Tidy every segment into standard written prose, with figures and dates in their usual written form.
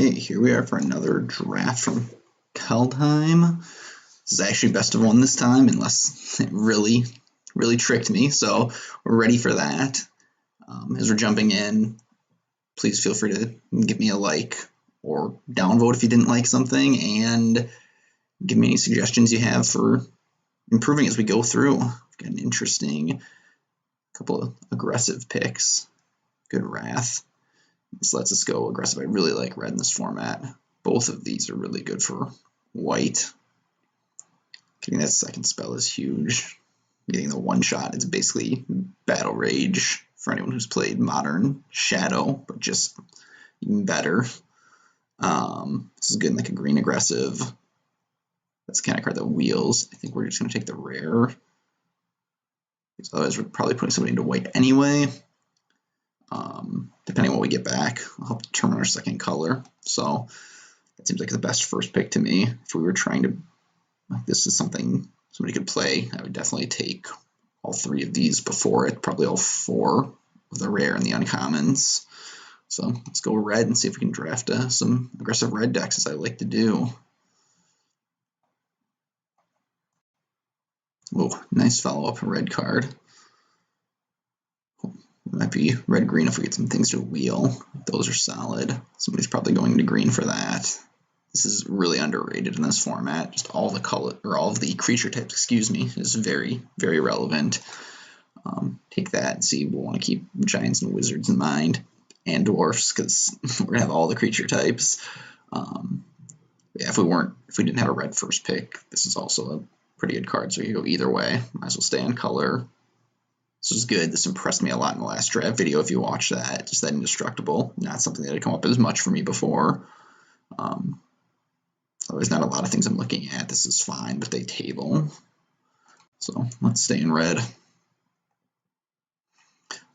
Okay, here we are for another draft from Kaldheim. This is actually best of one this time, unless it really tricked me. So we're ready for that. As we're jumping in, please feel free to give me a like or downvote if you didn't like something, and give me any suggestions you have for improving as we go through. We've got an interesting couple of aggressive picks. Good Wrath. This lets us go aggressive. I really like red in this format. Both of these are really good for white. Getting that second spell is huge. Getting the one shot, it's basically Battle Rage for anyone who's played Modern Shadow, but just even better. This is good in like a green aggressive. That's the kind of card that wheels. I think we're just going to take the rare. Because otherwise we're probably putting somebody into white anyway. Depending on what we get back, will help determine our second color. So that seems like the best first pick to me. If we were trying to, this is something somebody could play, I would definitely take all three of these before it, probably all four of the rare and the uncommons. So let's go red and see if we can draft some aggressive red decks, as I like to do. Oh, nice follow-up red card. Might be red-green if we get some things to wheel. Those are solid. Somebody's probably going to green for that. This is really underrated in this format. Just all the color, or all of the creature types, excuse me, is very, very relevant. Take that and see. We'll want to keep giants and wizards in mind, and dwarfs, because we're gonna have all the creature types. Yeah, if we didn't have a red first pick, this is also a pretty good card. So you go either way. Might as well stay on color. This was good. This impressed me a lot in the last draft video. If you watch that, just that indestructible, not something that had come up as much for me before. There's not a lot of things I'm looking at. This is fine, but they table. So let's stay in red.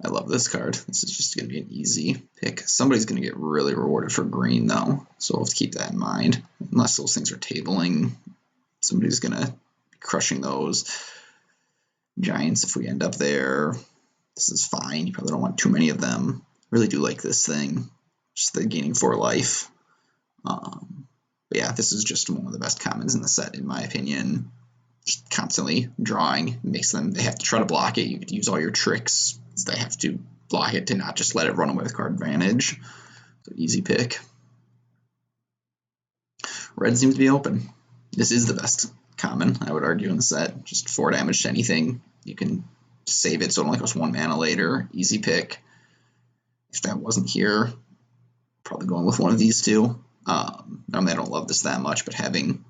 I love this card. This is just going to be an easy pick. Somebody's going to get really rewarded for green, though, so we'll have to keep that in mind. Unless those things are tabling, somebody's going to be crushing those. Giants, if we end up there, this is fine. You probably don't want too many of them. Really do like this thing. Just the gaining 4 life. But yeah, this is just one of the best commons in the set, in my opinion. Just constantly drawing makes them, they have to try to block it. You could use all your tricks. They have to block it to not just let it run away with card advantage. So easy pick. Red seems to be open. This is the best common, I would argue, in the set. Just 4 damage to anything. You can save it so it only costs 1 mana later. Easy pick. If that wasn't here, probably going with one of these two. I don't love this that much, but having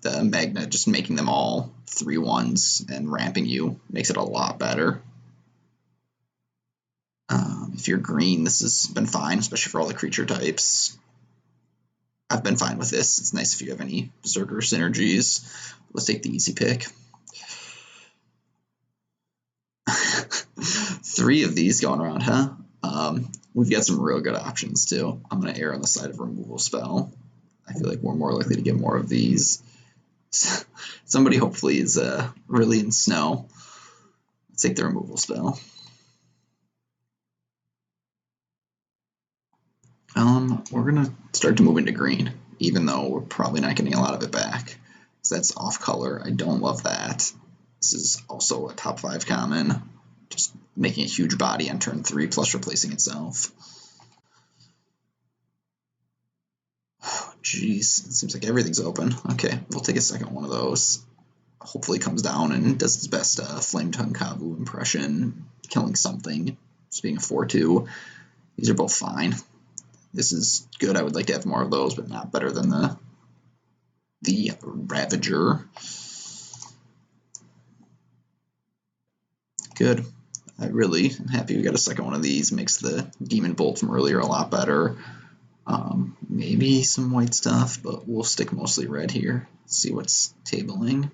the magnet, just making them all 3/1s and ramping you makes it a lot better. If you're green, this has been fine, especially for all the creature types. I've been fine with this. It's nice if you have any Berserker synergies. Let's take the easy pick. 3 of these going around, huh? We've got some real good options, too. I'm going to err on the side of removal spell. I feel like we're more likely to get more of these. Somebody hopefully is really in snow. Let's take the removal spell. We're going to start to move into green, even though we're probably not getting a lot of it back. So that's off color. I don't love that. This is also a top 5 common. Just making a huge body on turn 3 plus replacing itself. Oh, jeez. It seems like everything's open. Okay, we'll take a second one of those. Hopefully it comes down and does its best Flame Tongue Kavu impression, killing something. Just being a 4/2. These are both fine. This is good. I would like to have more of those, but not better than the Ravager. Good. I really am happy we got a second one of these. Makes the Demon Bolt from earlier a lot better. Maybe some white stuff, but we'll stick mostly red here. See what's tabling.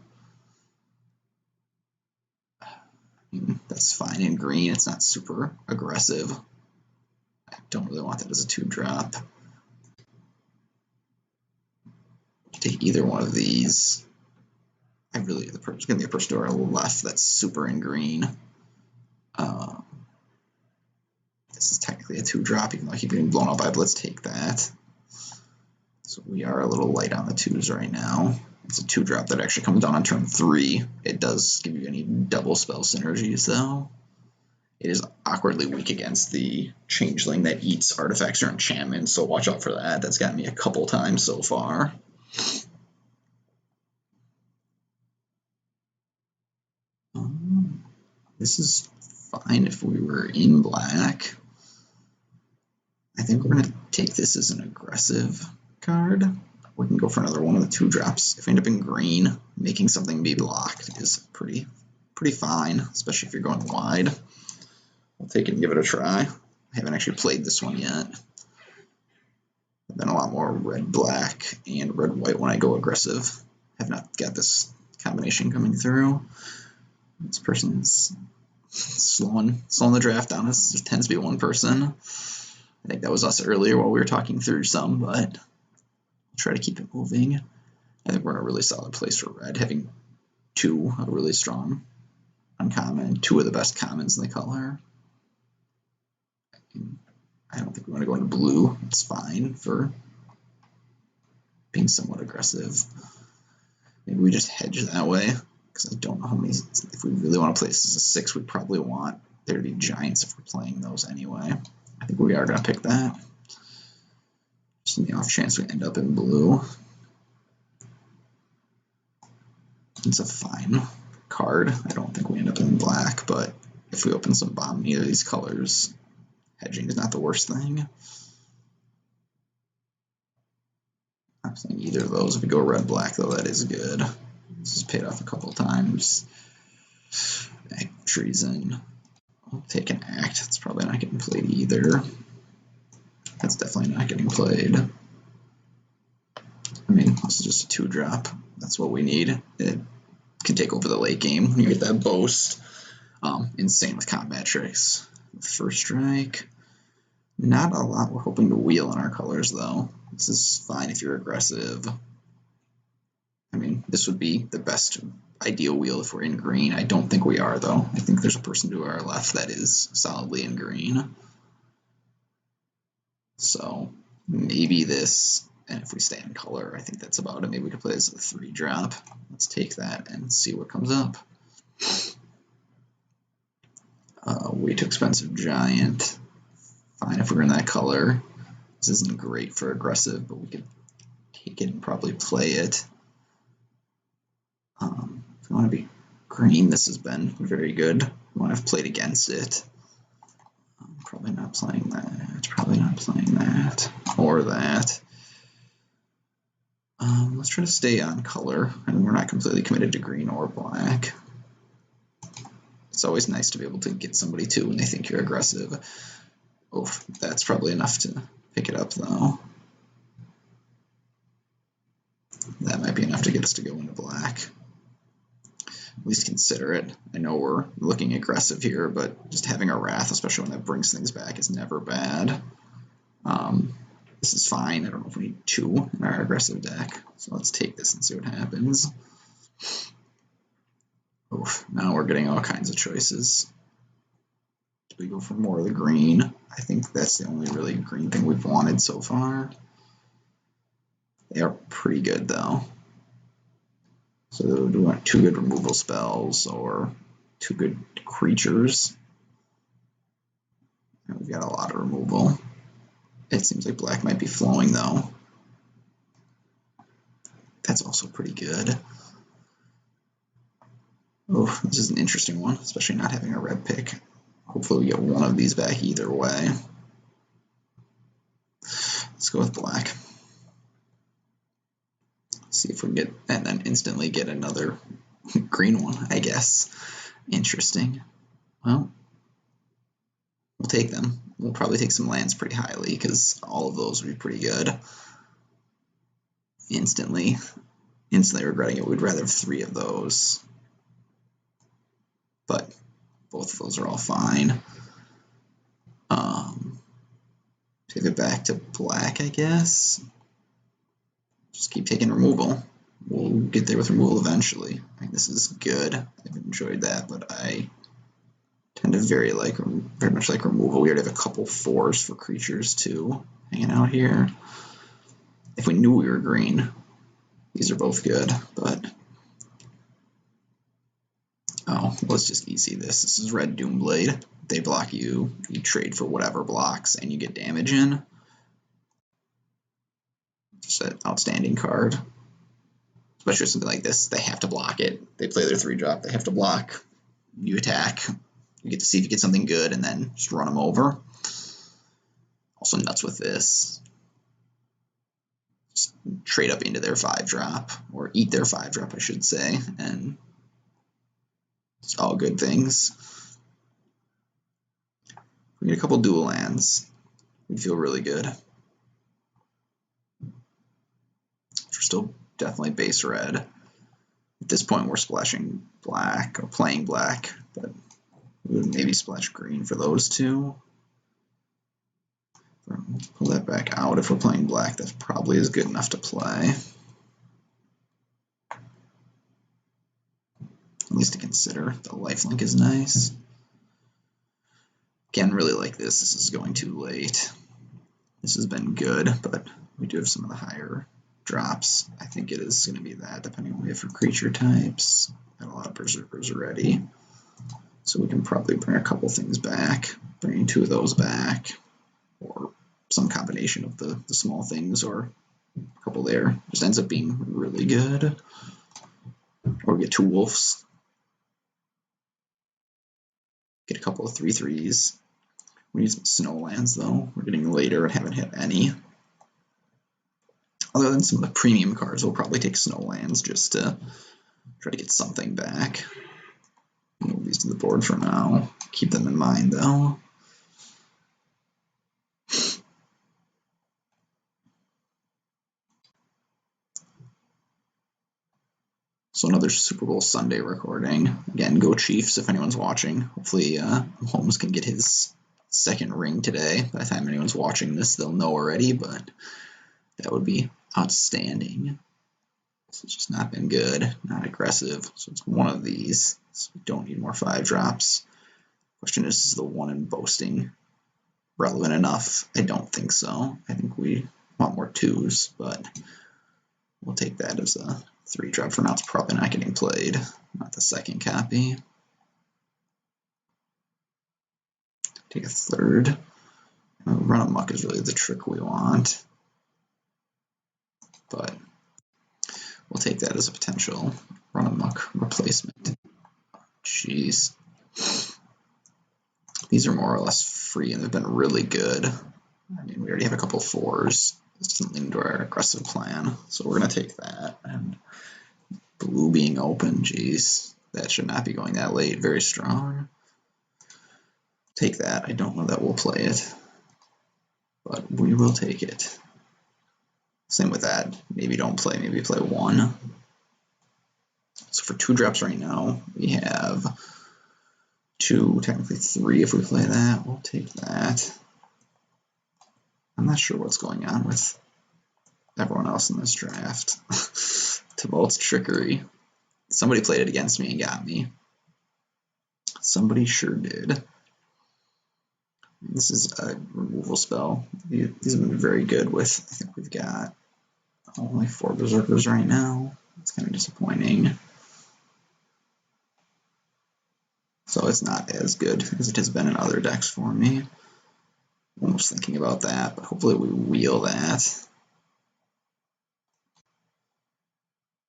That's fine in green. It's not super aggressive. I don't really want that as a 2-drop. Take either one of these. There's going to be a person to our left that's super in green. This is technically a 2-drop, even though I keep getting blown up by it, but let's take that. So we are a little light on the 2s right now. It's a 2-drop that actually comes down on turn 3. It does give you any double spell synergies, though. It is awkwardly weak against the Changeling that eats artifacts or enchantments, so watch out for that. That's gotten me a couple times so far. This is fine if we were in black. I think we're going to take this as an aggressive card. We can go for another one of the 2-drops. If we end up in green, making something be blocked is pretty fine, especially if you're going wide. We'll take it and give it a try. I haven't actually played this one yet. I've been a lot more red-black and red-white when I go aggressive. I have not got this combination coming through. This person's slowing the draft down. This tends to be one person. I think that was us earlier while we were talking through some, but I'll try to keep it moving. I think we're in a really solid place for red, having 2 a really strong uncommon, 2 of the best commons in the color. I don't think we want to go into blue. It's fine for being somewhat aggressive. Maybe we just hedge that way, because I don't know how many. If we really want to play this as a 6, we'd probably want there to be giants if we're playing those anyway. I think we are going to pick that. Just in the off chance we end up in blue. It's a fine card. I don't think we end up in black, but if we open some bomb in either of these colors, hedging is not the worst thing. I'm saying either of those. If we go red-black, though, that is good. This is paid off a couple times. Act treason. I'll take an act. It's probably not getting played either. That's definitely not getting played. I mean, this is just a 2-drop. That's what we need. It can take over the late game when you get that boast. Insane with combat tricks. First strike. Not a lot we're hoping to wheel in our colors, though. This is fine if you're aggressive. I mean, this would be the best ideal wheel if we're in green. I don't think we are, though. I think there's a person to our left that is solidly in green. So maybe this, and if we stay in color, I think that's about it. Maybe we could play this as a 3-drop. Let's take that and see what comes up. Way too expensive giant. Fine if we're in that color. This isn't great for aggressive, but we could take it and probably play it. If we want to be green, this has been very good. We want to have played against it. Probably not playing that. Probably not playing that. Or that. Let's try to stay on color. And we're not completely committed to green or black. It's always nice to be able to get somebody too when they think you're aggressive. Oof, that's probably enough to pick it up, though. That might be enough to get us to go into black. At least consider it. I know we're looking aggressive here, but just having a Wrath, especially when that brings things back, is never bad. This is fine. I don't know if we need 2 in our aggressive deck. So let's take this and see what happens. Oof, now we're getting all kinds of choices. We go for more of the green. I think that's the only really green thing we've wanted so far. They are pretty good, though. So do we want 2 good removal spells or 2 good creatures? We've got a lot of removal. It seems like black might be flowing, though. That's also pretty good. Oh, this is an interesting one, especially not having a red pick. Hopefully we get one of these back either way. Let's go with black. See if we can get, and then instantly get another green one, I guess. Interesting. Well, we'll take them. We'll probably take some lands pretty highly because all of those would be pretty good. Instantly regretting it. We'd rather have 3 of those. But both of those are all fine. Pivot back to black, I guess. Just keep taking removal. We'll get there with removal eventually. I mean, this is good. I've enjoyed that, but I tend to very much like removal. We already have a couple 4s for creatures too hanging out here. if we knew we were green, these are both good, but oh, let's just easy this. This is red Doomblade. They block you, you trade for whatever blocks, and you get damage in. Just an outstanding card. Especially something like this, they have to block it. They play their 3-drop, they have to block. You attack, you get to see if you get something good, and then just run them over. Also nuts with this. Just trade up into their 5-drop, or eat their 5-drop, I should say, and it's all good things. We get a couple dual lands. We feel really good. We're still definitely base red. At this point, we're splashing black, or playing black, but we would maybe splash green for those two. Let's pull that back out. If we're playing black, that probably is good enough to play. At least to consider. The lifelink is nice. Again, really like this. This is going too late. This has been good, but we do have some of the higher drops. I think it is going to be that, depending on what we have for creature types. Got a lot of berserkers already. So we can probably bring a couple things back. Bring 2 of those back. Or some combination of the small things, or a couple there. Just ends up being really good. Or we get 2 wolves. Get a couple of 3/3s. We need some snow lands though. We're getting later and haven't hit any. Other than some of the premium cards, we'll probably take snow lands just to try to get something back. Move these to the board for now. Keep them in mind though. So another Super Bowl Sunday recording. Again, go Chiefs if anyone's watching. Hopefully Holmes can get his 2nd ring today. By the time anyone's watching this, they'll know already, but that would be outstanding. So it's just not been good, not aggressive. So it's one of these. So we don't need more 5-drops. Question is the one in boasting relevant enough? I don't think so. I think we want more 2s, but we'll take that as a 3-drop for now. It's probably not getting played. Not the 2nd copy. Take a 3rd. Run amok is really the trick we want. But we'll take that as a potential run amok replacement. Jeez. These are more or less free and they've been really good. I mean, we already have a couple 4s. This doesn't lean into our aggressive plan. So we're going to take that. And blue being open, geez. That should not be going that late. Very strong. Take that. I don't know that we'll play it. But we will take it. Same with that. Maybe don't play. Maybe play 1. So for 2-drops right now, we have 2, technically 3 if we play that. We'll take that. I'm not sure what's going on with everyone else in this draft. Tibalt's trickery. Somebody played it against me and got me. Somebody sure did. This is a removal spell. These have been very good with, I think we've got only 4 berserkers right now. It's kind of disappointing. So it's not as good as it has been in other decks for me. Almost thinking about that, but hopefully we wheel that.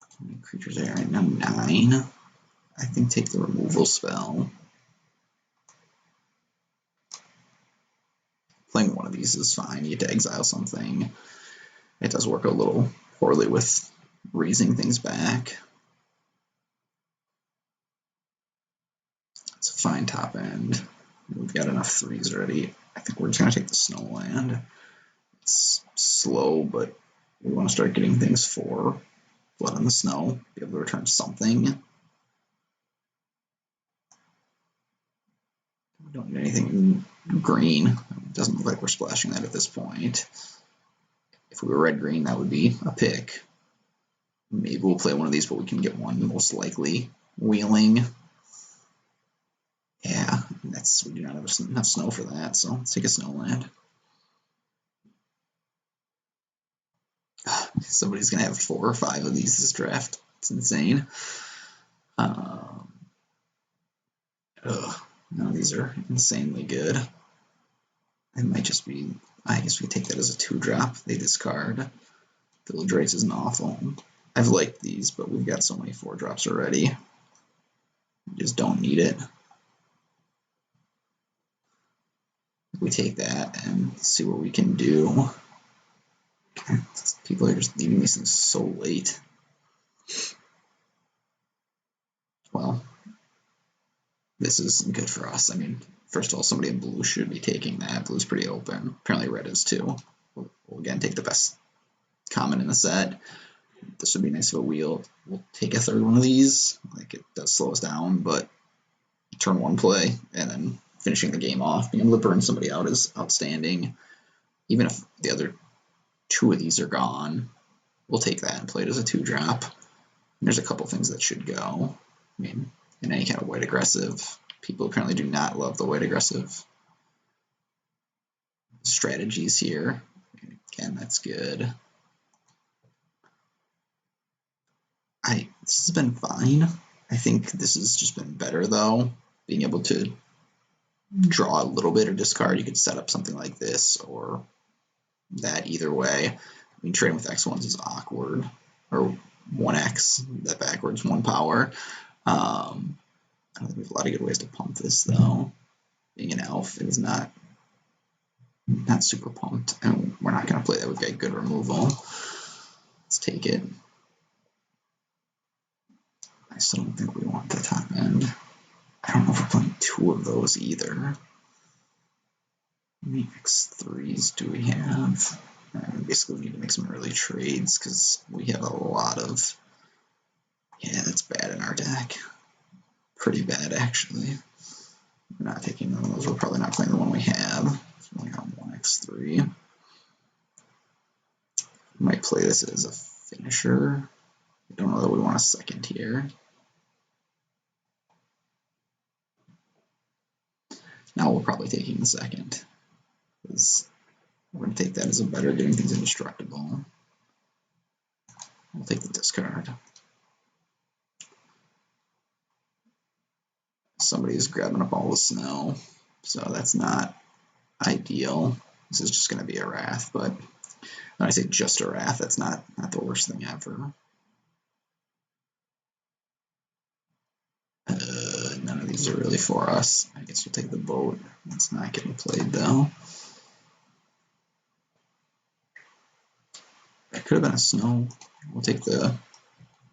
How many creatures are there right now? 9. I think take the removal spell. Playing one of these is fine. You get to exile something. It does work a little poorly with raising things back. It's a fine top end. We've got enough 3s already. I think we're just going to take the snow land. It's slow, but we want to start getting things for blood in the snow. Be able to return something. We don't need anything green. It doesn't look like we're splashing that at this point. If we were red-green, that would be a pick. Maybe we'll play one of these, but we can get one most likely wheeling. Yeah, we do not have enough snow for that, so let's take a snow land. Somebody's going to have 4 or 5 of these this draft. It's insane. None of these are insanely good. It might just be, I guess we take that as a 2-drop. They discard. Village Race isn't awful. I've liked these, but we've got so many 4-drops already. We just don't need it. We take that and see what we can do. People are just leaving these things so late. Well, this isn't good for us. I mean, first of all, somebody in blue should be taking that. Blue's pretty open. Apparently red is too. We'll again take the best common in the set. This would be nice of a wheel. We'll take a 3rd one of these. Like, it does slow us down, but turn 1 play and then finishing the game off, being able to burn somebody out is outstanding. Even if the other 2 of these are gone, we'll take that and play it as a 2-drop. There's a couple things that should go. I mean, in any kind of white aggressive, people apparently do not love the white aggressive strategies here. Again, that's good. This has been fine. I think this has just been better though. Being able to draw a little bit or discard, you could set up something like this or that either way. I mean, trading with X1s is awkward. Or 1x, that backwards 1 power. I don't think we have a lot of good ways to pump this though. Being an elf, it is not super pumped, and we're not going to play that. We've got good removal. Let's take it. I still don't think we want the top end. I don't know if we're playing 2 of those either. How many X3s do we have? Basically, we need to make some early trades because we have a lot of... Yeah, that's bad in our deck. Pretty bad, actually. We're not taking one of those. We're probably not playing the one we have. So we only got 1 X3. We might play this as a finisher. I don't know that we want a second here. Now we're probably taking the second. Because we're going to take that as a better, getting things indestructible. We'll take the discard. Somebody's grabbing up all the snow, so that's not ideal. This is just going to be a wrath, but when I say just a wrath, that's not the worst thing ever. None of these are really for us. I guess we'll take the boat. It's not getting played though. That could have been a snow. We'll take the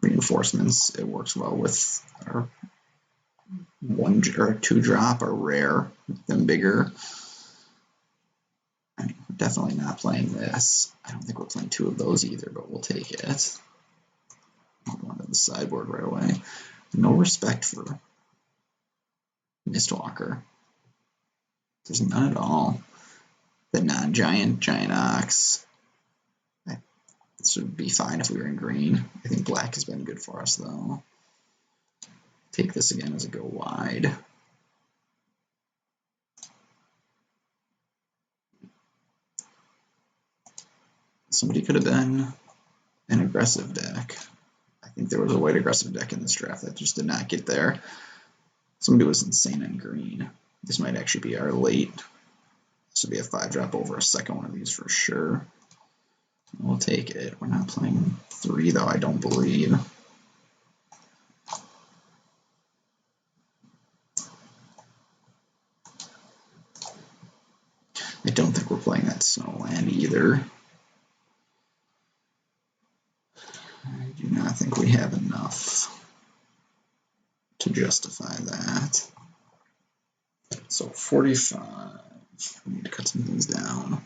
reinforcements. It works well with our 1 or 2-drop or rare, make them bigger. I mean, we're definitely not playing this. I don't think we're playing 2 of those either, but we'll take it. I'll go onto the sideboard right away. No respect for Mistwalker. There's none at all. The non-giant Giant Ox. This would be fine if we were in green. I think black has been good for us though. Take this again as a go wide. Somebody could have been an aggressive deck. I think there was a white aggressive deck in this draft that just did not get there. Somebody was insane in green. This might actually be our late. This would be a 5-drop over a second one of these for sure. We'll take it. We're not playing 3 though, I don't believe. I don't think we're playing that Snowland either. I do not think we have enough to justify that. So 45. We need to cut some things down.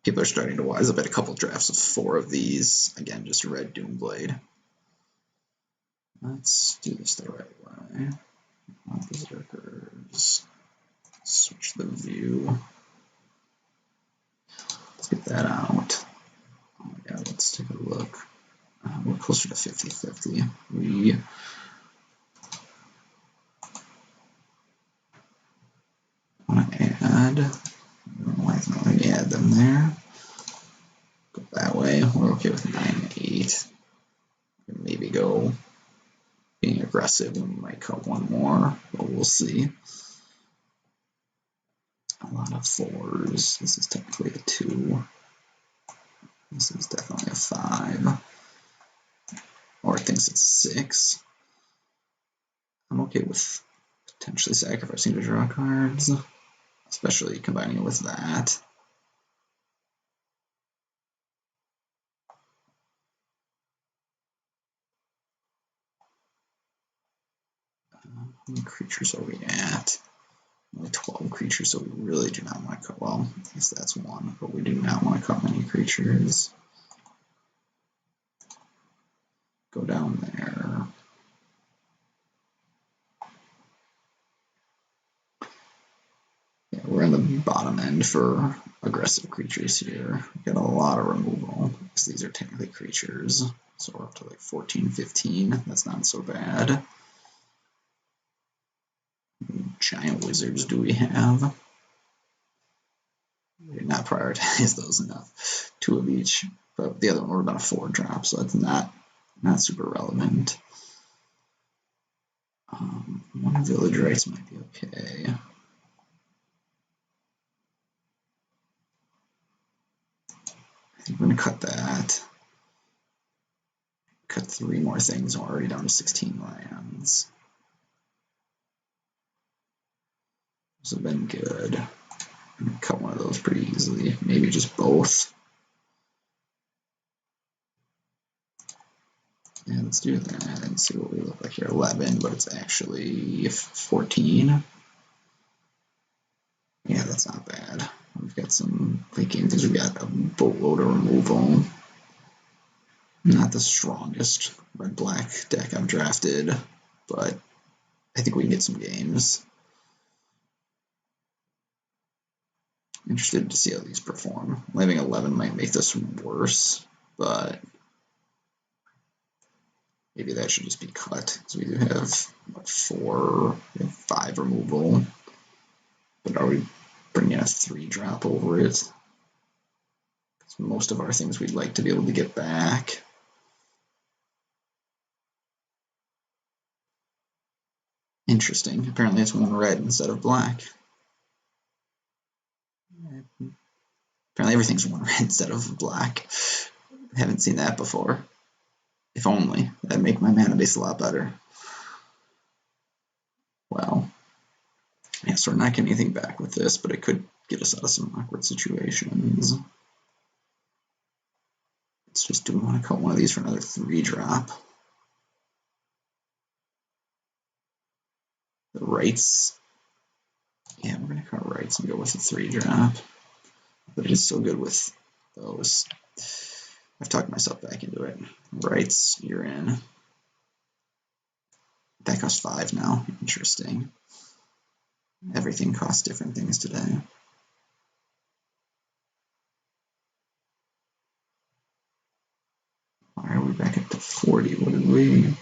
People are starting to wise up at a couple drafts of 4 of these. Again, just red Doomblade. Let's do this the right way. Berserkers. Switch the view. Let's get that out. Oh my god, let's take a look. We're closer to 50-50. We want to add, I don't know why it's not letting me add them there. Go that way. We'll aggressive. We might cut one more, but we'll see. A lot of 4s. This is technically a 2. This is definitely a 5. Or it thinks it's 6. I'm okay with potentially sacrificing to draw cards, especially combining it with that. How many creatures are we at? Only 12 creatures, so we really do not want to cut. Well, I guess that's 1, but we do not want to cut many creatures. Go down there. Yeah, we're in the bottom end for aggressive creatures here. We got a lot of removal, because these are technically creatures. So we're up to like 14, 15. That's not so bad. Giant wizards do we have? We did not prioritize those enough. 2 of each, but the other one would have been a 4-drop, so it's not super relevant. 1 village rights might be okay. I think we're gonna cut that. Cut 3 more things, and we're already down to 16 lands. This has been good. I'm gonna cut one of those pretty easily. Maybe just both. Yeah, let's do that and see what we look like here. 11, but it's actually 14. Yeah, that's not bad. We've got some thinking because we've got a boatload of removal. Not the strongest red-black deck I've drafted, but I think we can get some games. Interested to see how these perform. Having 11 might make this worse, but maybe that should just be cut, because we do have 5 removal. But are we bringing a 3-drop over it? Because most of our things we'd like to be able to get back. Interesting. Apparently it's 1 red instead of black. Apparently everything's 1 red instead of black. I haven't seen that before. If only. That'd make my mana base a lot better. Well. Yeah, so we're not getting anything back with this, but it could get us out of some awkward situations. Let's just do we want to cut one of these for another 3-drop. The rights. Yeah, we're going to cut rights and go with a 3-drop. But it is so good with those. I've talked myself back into it. Rights, you're in. That costs 5 now. Interesting. Everything costs different things today. Why are we back up to 40? What did we...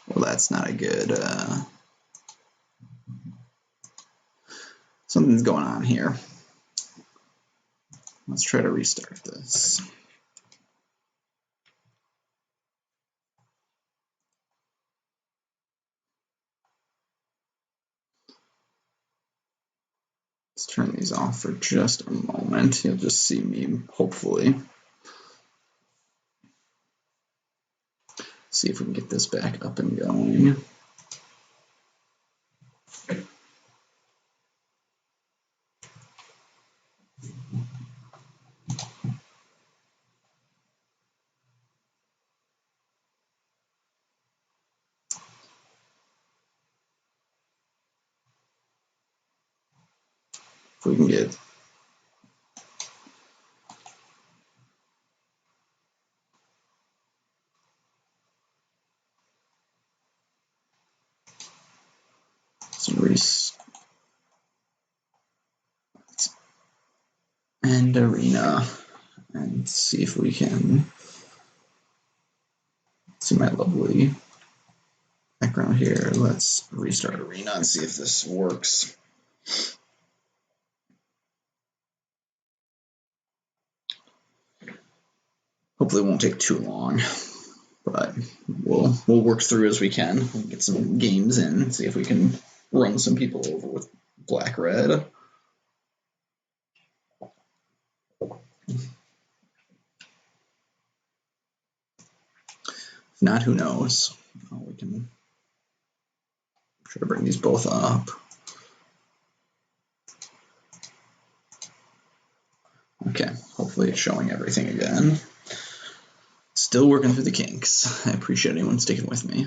Well, that's not a good... Something's going on here. Let's try to restart this. Let's turn these off for just a moment. You'll just see me, hopefully. See if we can get this back up and going. If we can get some and arena and see if we can see my lovely background here. Let's restart Arena and see if this works. Hopefully it won't take too long, but we'll work through as we can. We'll get some games in, see if we can run some people over with black-red. If not, who knows? We can try to bring these both up. Okay, hopefully it's showing everything again. Still working through the kinks. I appreciate anyone sticking with me.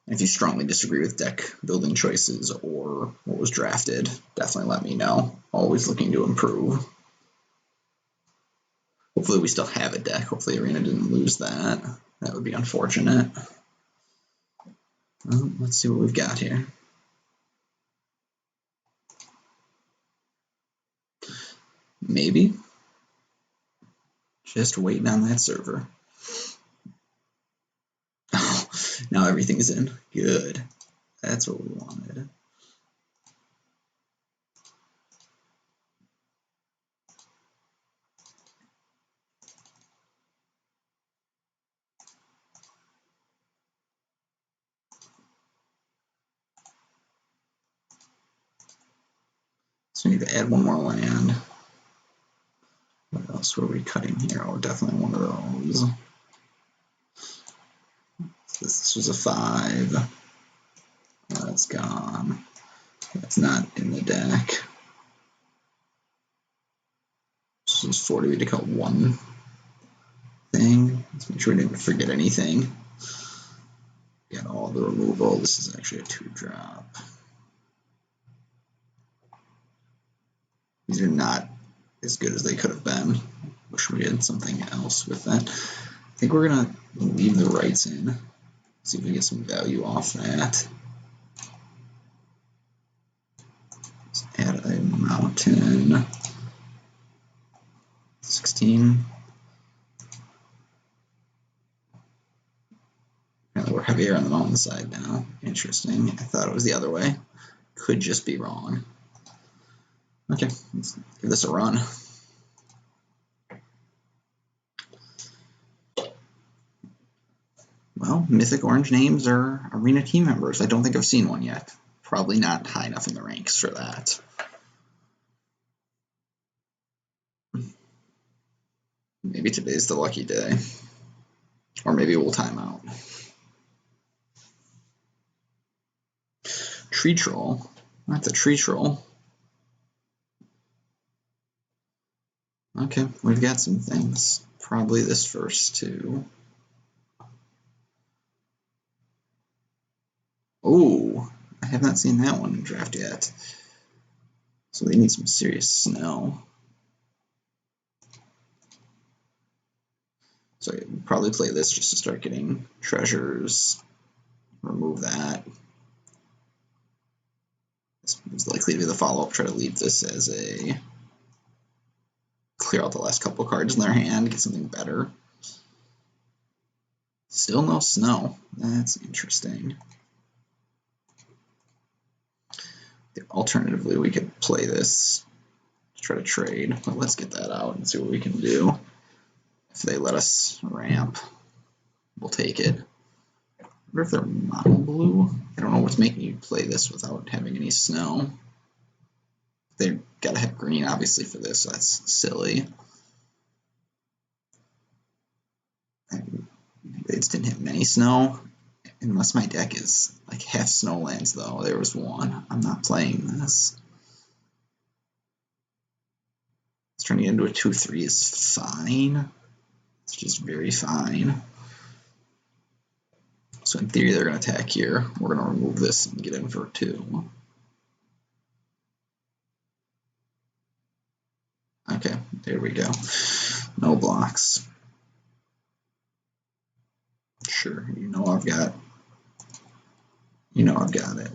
If you strongly disagree with deck building choices or what was drafted, definitely let me know. Always looking to improve. Hopefully we still have a deck. Hopefully Arena didn't lose that. That would be unfortunate. Well, let's see what we've got here. Maybe. Just waiting on that server. Oh, now everything's in. Good. That's what we wanted. So we need to add one more land. What else were we cutting here? Oh, definitely one of those. This was a 5. That's gone. That's not in the deck. This is 40 to cut one thing. Let's make sure we didn't forget anything. Got all the removal. This is actually a 2-drop. These are not as good as they could have been. Wish we had something else with that. I think we're gonna leave the rights in. See if we get some value off that. Let's add a mountain. 16. Apparently we're heavier on the mountain side now. Interesting. I thought it was the other way. Could just be wrong. Okay, let's give this a run. Well, mythic orange names are Arena team members. I don't think I've seen one yet. Probably not high enough in the ranks for that. Maybe today's the lucky day. Or maybe we'll time out. Tree troll. That's a tree troll. Okay, we've got some things. Probably this first too. Oh, I have not seen that one in draft yet. So they need some serious snow. So I'd probably play this just to start getting treasures. Remove that. This is likely to be the follow-up. Try to leave this as a... Clear out the last couple cards in their hand, get something better. Still no snow. That's interesting. Alternatively, we could play this to try to trade, but let's get that out and see what we can do. If they let us ramp, we'll take it. I wonder if they're mono blue. I don't know what's making you play this without having any snow. They've got to have green, obviously, for this, so that's silly. They just didn't have many snow. Unless my deck is like half snowlands, though. There was one. I'm not playing this. It's turning into a 2-3 is fine. It's just very fine. So in theory, they're going to attack here. We're going to remove this and get in for 2. Okay, there we go. No blocks. Sure, you know I've got it.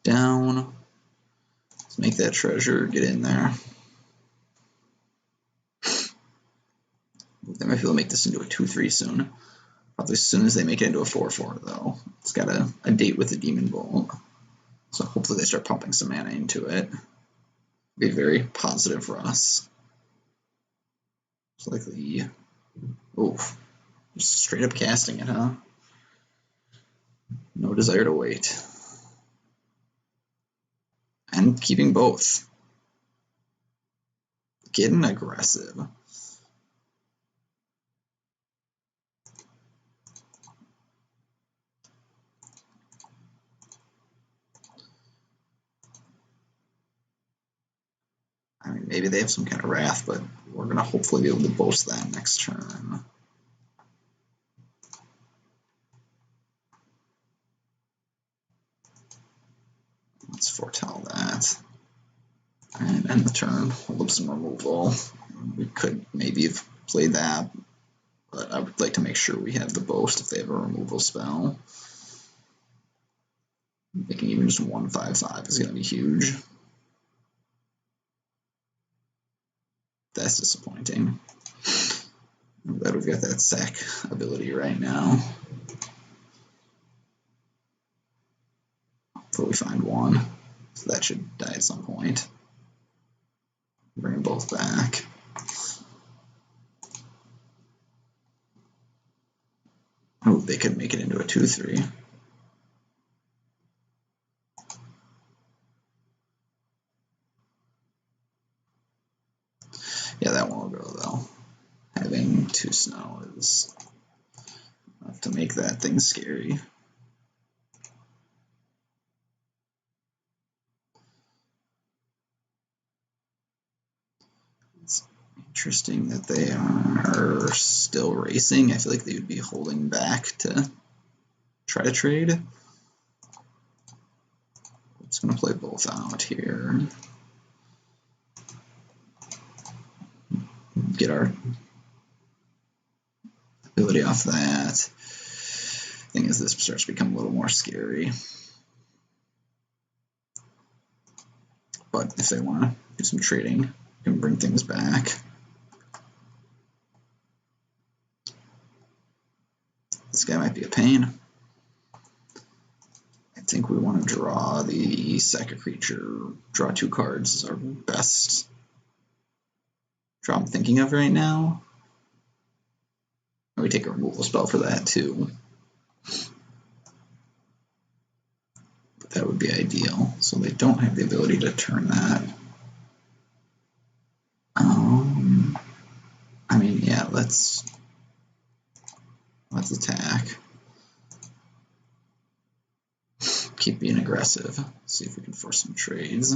Down. Let's make that treasure get in there. might be able to make this into a 2-3 soon. Probably as soon as they make it into a 4-4, though. It's got a date with the Demon Bolt. So hopefully they start pumping some mana into it. Be very positive for us. It's likely. Oof. Just straight up casting it, huh? No desire to wait. And keeping both. Getting aggressive. I mean, maybe they have some kind of wrath, but we're going to hopefully be able to boast that next turn. Let's foretell that. And end the turn. Hold up some removal. We could maybe have played that, but I would like to make sure we have the boast if they have a removal spell. Making even just 1/5/5 is going to be huge. That's disappointing. I'm glad we've got that sack ability right now. Hopefully we find one. So that should die at some point. Bring them both back. Oh, they could make it into a 2-3. Yeah, that one will go though. Having 2 snow is enough to make that thing scary. It's interesting that they are still racing. I feel like they would be holding back to try to trade. I'm just going to play both out here. Get our ability off that. Thing is, this starts to become a little more scary. But if they want to do some trading, you can bring things back. This guy might be a pain. I think we want to draw the sack a creature. Draw 2 cards is our best draw I'm thinking of right now. We take a removal spell for that too. But that would be ideal. So they don't have the ability to turn that. I mean, yeah, let's attack. Keep being aggressive. See if we can force some trades.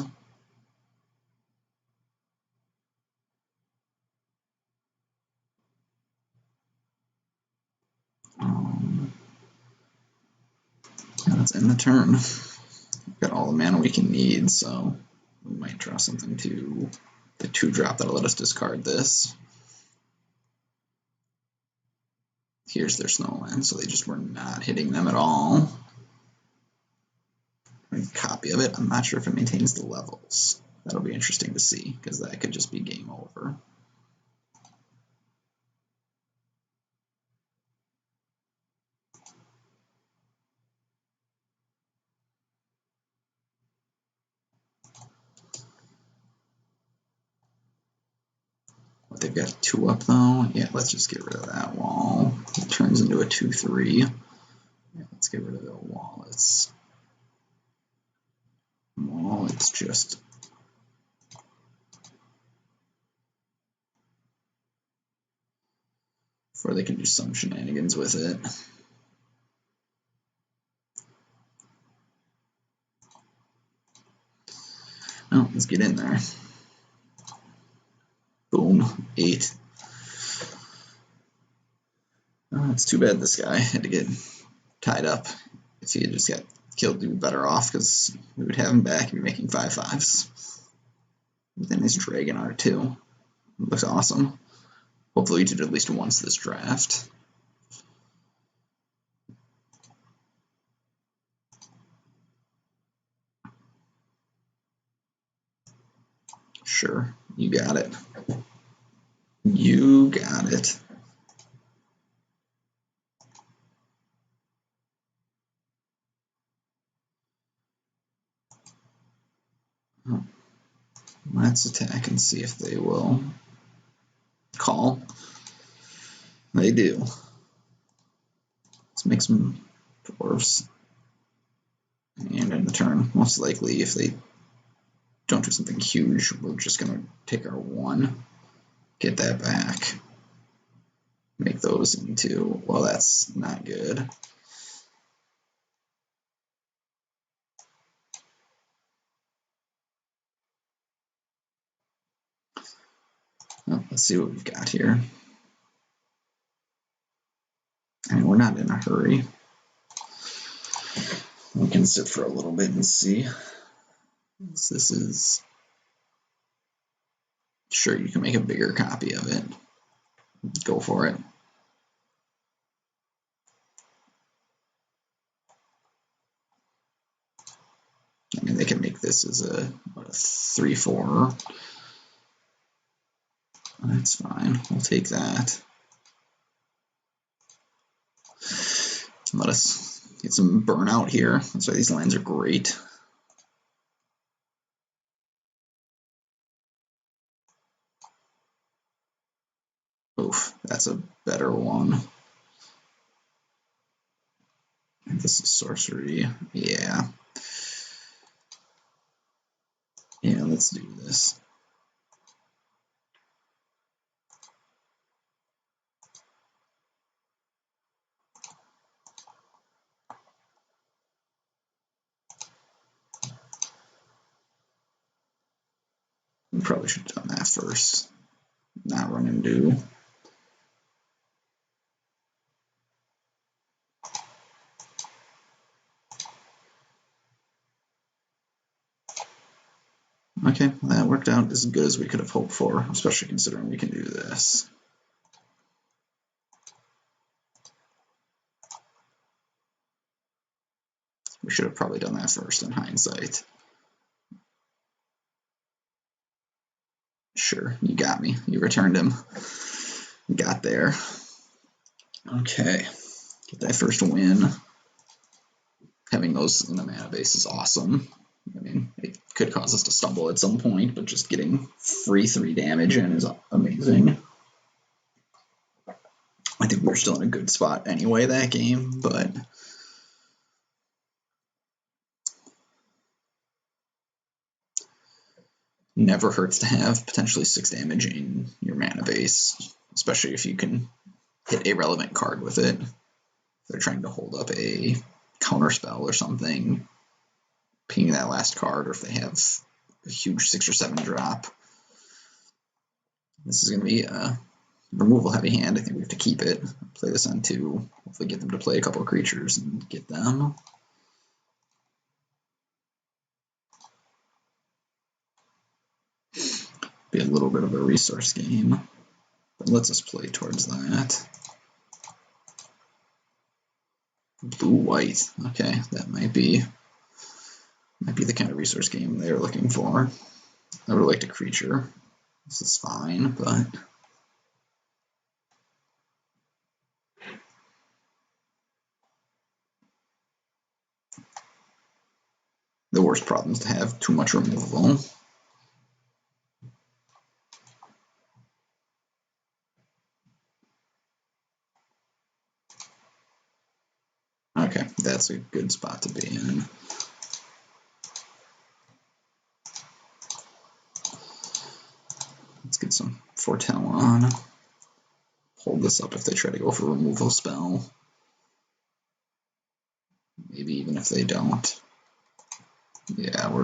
Let's end the turn. We've got all the mana we can need, so we might draw something to the 2-drop that'll let us discard this. Here's their snowland, so they just were not hitting them at all. A copy of it. I'm not sure if it maintains the levels. That'll be interesting to see, because that could just be game over. But they've got 2 up though. Yeah, let's just get rid of that wall. It turns into a 2-3. Yeah, let's get rid of the wall. It's just before they can do some shenanigans with it. Oh, let's get in there. Boom, 8. Oh, it's too bad this guy had to get tied up. If he had just got killed, we'd be better off, because we would have him back and be making 5/5s. Then his Dragon Art too. It looks awesome. Hopefully we did at least once this draft. Sure, you got it. You got it. Let's attack and see if they will call. They do. Let's make some dwarves. And in the turn, most likely, if they don't do something huge, we're just going to take our 1, get that back, make those into, well, that's not good. Well, let's see what we've got here. I mean, we're not in a hurry. We can sit for a little bit and see. This is... Sure, you can make a bigger copy of it. Go for it. I mean, they can make this as a 3/4. That's fine. We'll take that. Let us get some burnout here. That's why these lands are great. Oof, that's a better one. This is sorcery. Yeah. Yeah, let's do this. We probably should have done that first. Not run into. Okay, that worked out as good as we could have hoped for, especially considering we can do this. We should have probably done that first in hindsight. Sure, you got me. You returned him. Got there. Okay, get that first win. Having those in the mana base is awesome. I mean, it could cause us to stumble at some point, but just getting free 3 damage in is amazing. I think we're still in a good spot anyway that game, but never hurts to have potentially 6 damage in your mana base, especially if you can hit a relevant card with it. If they're trying to hold up a counter spell or something, pinging that last card, or if they have a huge 6 or 7 drop. This is going to be a removal heavy hand. I think we have to keep it. Play this on 2. Hopefully get them to play a couple of creatures and get them. Be a little bit of a resource game, but lets us play towards that. Blue-white. Okay, that might be the kind of resource game they're looking for. I would have liked a creature. This is fine, but the worst problem is to have too much removal. Okay, that's a good spot to be in. Let's get some foretell on. Hold this up if they try to go for a removal spell. Maybe even if they don't. Yeah, we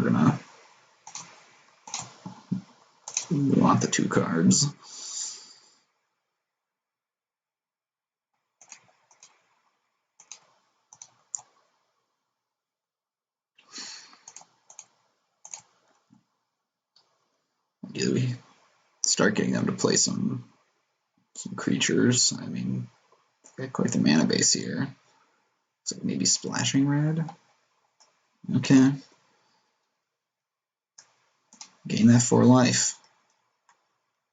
want the 2 cards. Do we start getting them to play some creatures? I mean, they've got quite the mana base here. Looks like maybe Splashing Red. Okay. Gain that 4 life.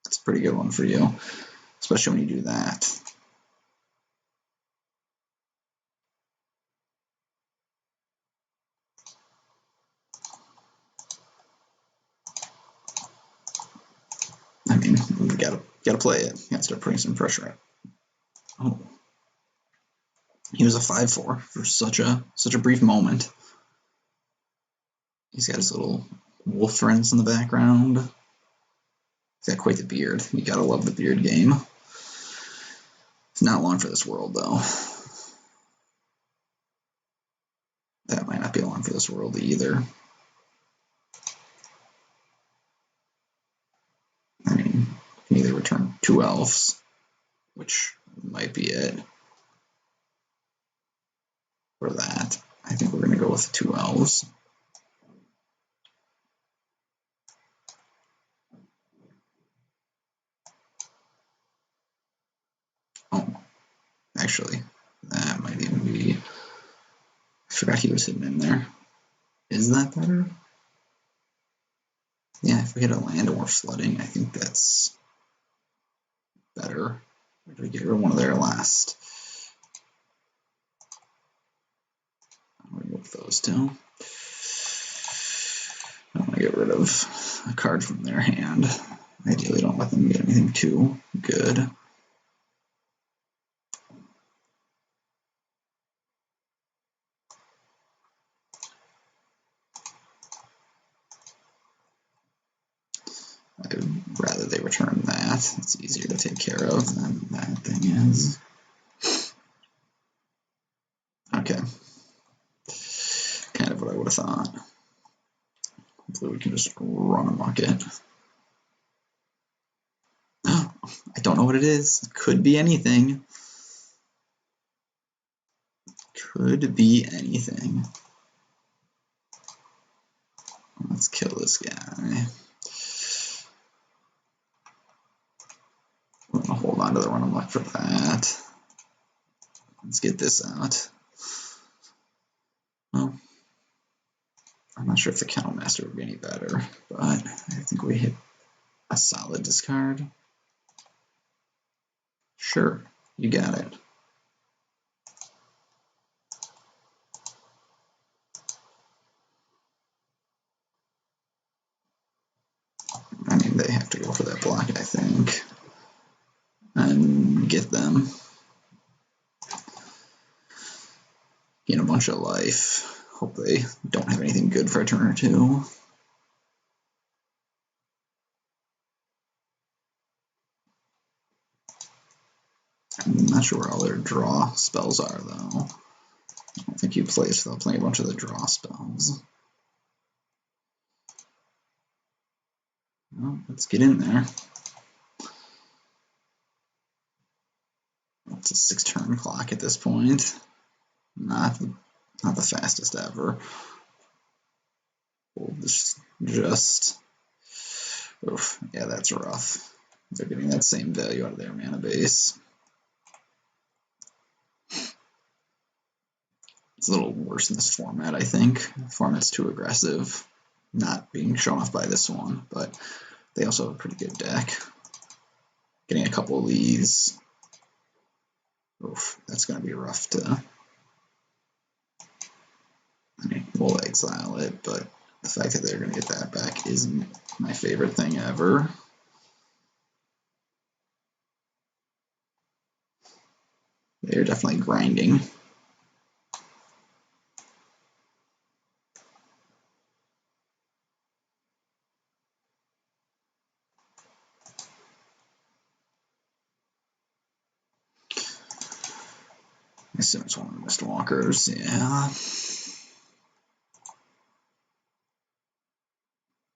That's a pretty good one for you, especially when you do that. Gotta play it. Gotta start putting some pressure on. Oh. He was a 5-4 for such a brief moment. He's got his little wolf friends in the background. He's got quite the beard. You gotta love the beard game. It's not long for this world, though. That might not be long for this world either. I mean, you can either return 2 elves, which might be it, or that. I think we're going to go with 2 elves. Oh, actually, that might even be... I forgot he was hidden in there. Is that better? Yeah, if we hit a land or flooding, I think that's better. Or did we get rid of one of their last? I'm going to go with those 2. I want to get rid of a card from their hand. Ideally, don't let them get anything too good. I'd rather they return that. It's easier to take care of than that thing is. Okay. Kind of what I would have thought. Hopefully we can just run amok it. I don't know what it is. It could be anything. Could be anything. Let's kill this guy. I'm gonna hold on to the run amok for that. Let's get this out. Well, I'm not sure if the Kennel Master would be any better, but I think we hit a solid discard. Sure, you got it. I mean, they have to go for that block, I think, and get them. Gain a bunch of life. Hope they don't have anything good for a turn or 2. I'm not sure where all their draw spells are, though. I don't think you play, so they'll play a bunch of the draw spells. Well, let's get in there. It's a 6-turn clock at this point. Not the fastest ever. We'll just oof, yeah, that's rough. They're getting that same value out of their mana base. It's a little worse in this format, I think. The format's too aggressive, not being shown off by this one, but they also have a pretty good deck. Getting a couple of these. Oof, that's going to be rough to... I mean, we'll exile it, but the fact that they're going to get that back isn't my favorite thing ever. They're definitely grinding. I assume it's one of the Mistwalkers, yeah.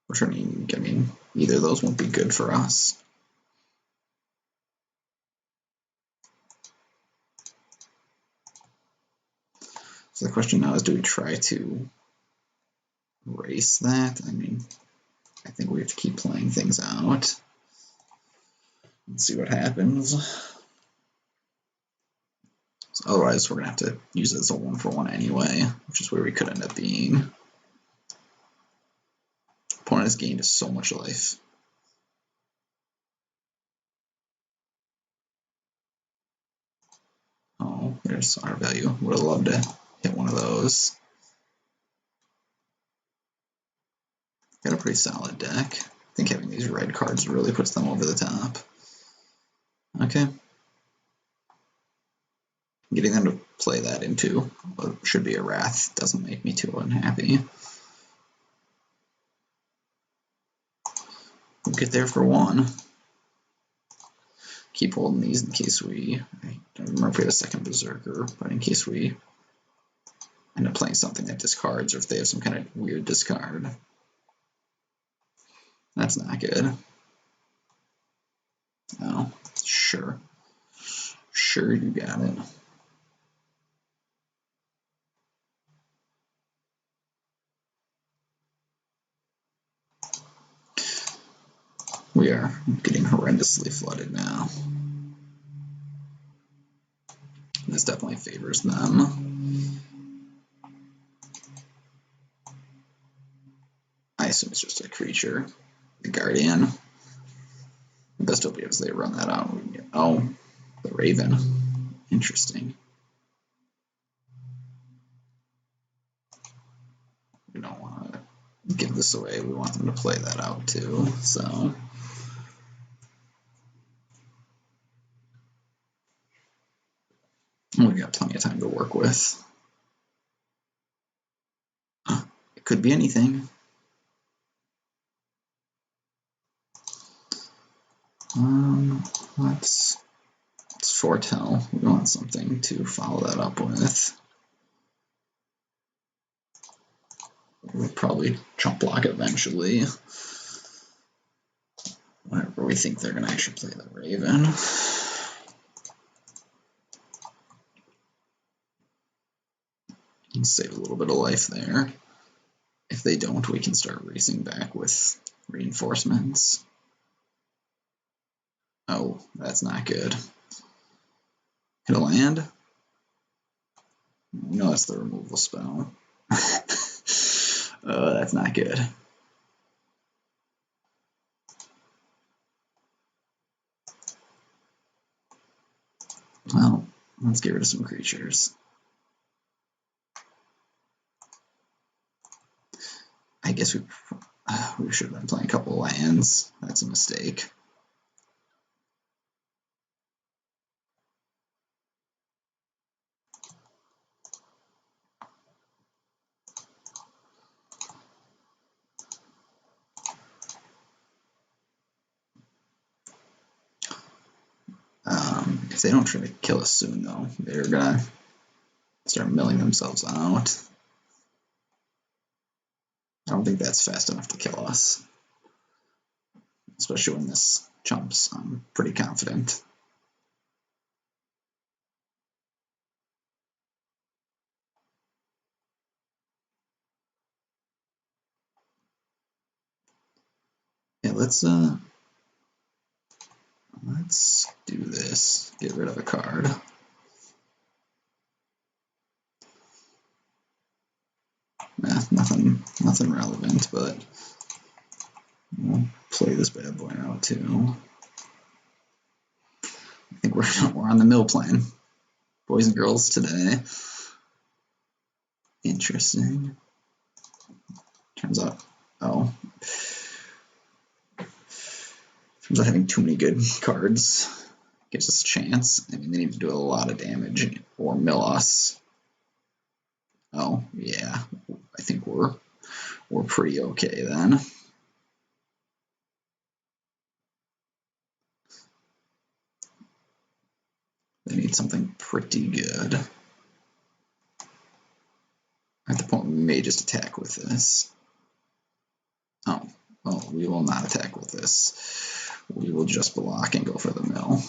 Returning, I mean, either of those won't be good for us. So the question now is, do we try to erase that? I mean, I think we have to keep playing things out and see what happens. So otherwise, we're going to have to use it as a 1-for-1 anyway, which is where we could end up being. Opponent has gained so much life. Oh, there's our value. Would have loved to hit one of those. Got a pretty solid deck. I think having these red cards really puts them over the top. Okay. Getting them to play that into what should be a Wrath doesn't make me too unhappy. We'll get there for one. Keep holding these in case I don't remember if we had a second Berserker, but in case we end up playing something that discards, or if they have some kind of weird discard. That's not good. Oh, sure. Sure, you got it. We are getting horrendously flooded now. This definitely favors them. I assume it's just a creature. The Guardian. The best hope is they run that out. Oh, the Raven. Interesting. We don't want to give this away. We want them to play that out too. So we've got plenty of time to work with. It could be anything. Let's foretell. We want something to follow that up with. We'll probably chump block eventually. Whenever we think they're going to actually play the Raven. Save a little bit of life there. If they don't, we can start racing back with reinforcements. Oh, that's not good. Hit a land? No, that's the removal spell. Oh, that's not good. Well, let's get rid of some creatures. I guess we should have been playing a couple of lands. That's a mistake. If they don't try to kill us soon, though, they're gonna start milling themselves out. I don't think that's fast enough to kill us. Especially when this chumps, I'm pretty confident. Yeah, let's do this. Get rid of a card. Nah, nothing relevant, but we'll play this bad boy out too. I think we're on the mill plan, boys and girls today. Interesting. Turns out having too many good cards gives us a chance. I mean, they need to do a lot of damage or mill us. Oh yeah, I think we're pretty okay then. They need something pretty good. At the point, we may just attack with this. Oh, well, we will not attack with this. We will just block and go for the mill.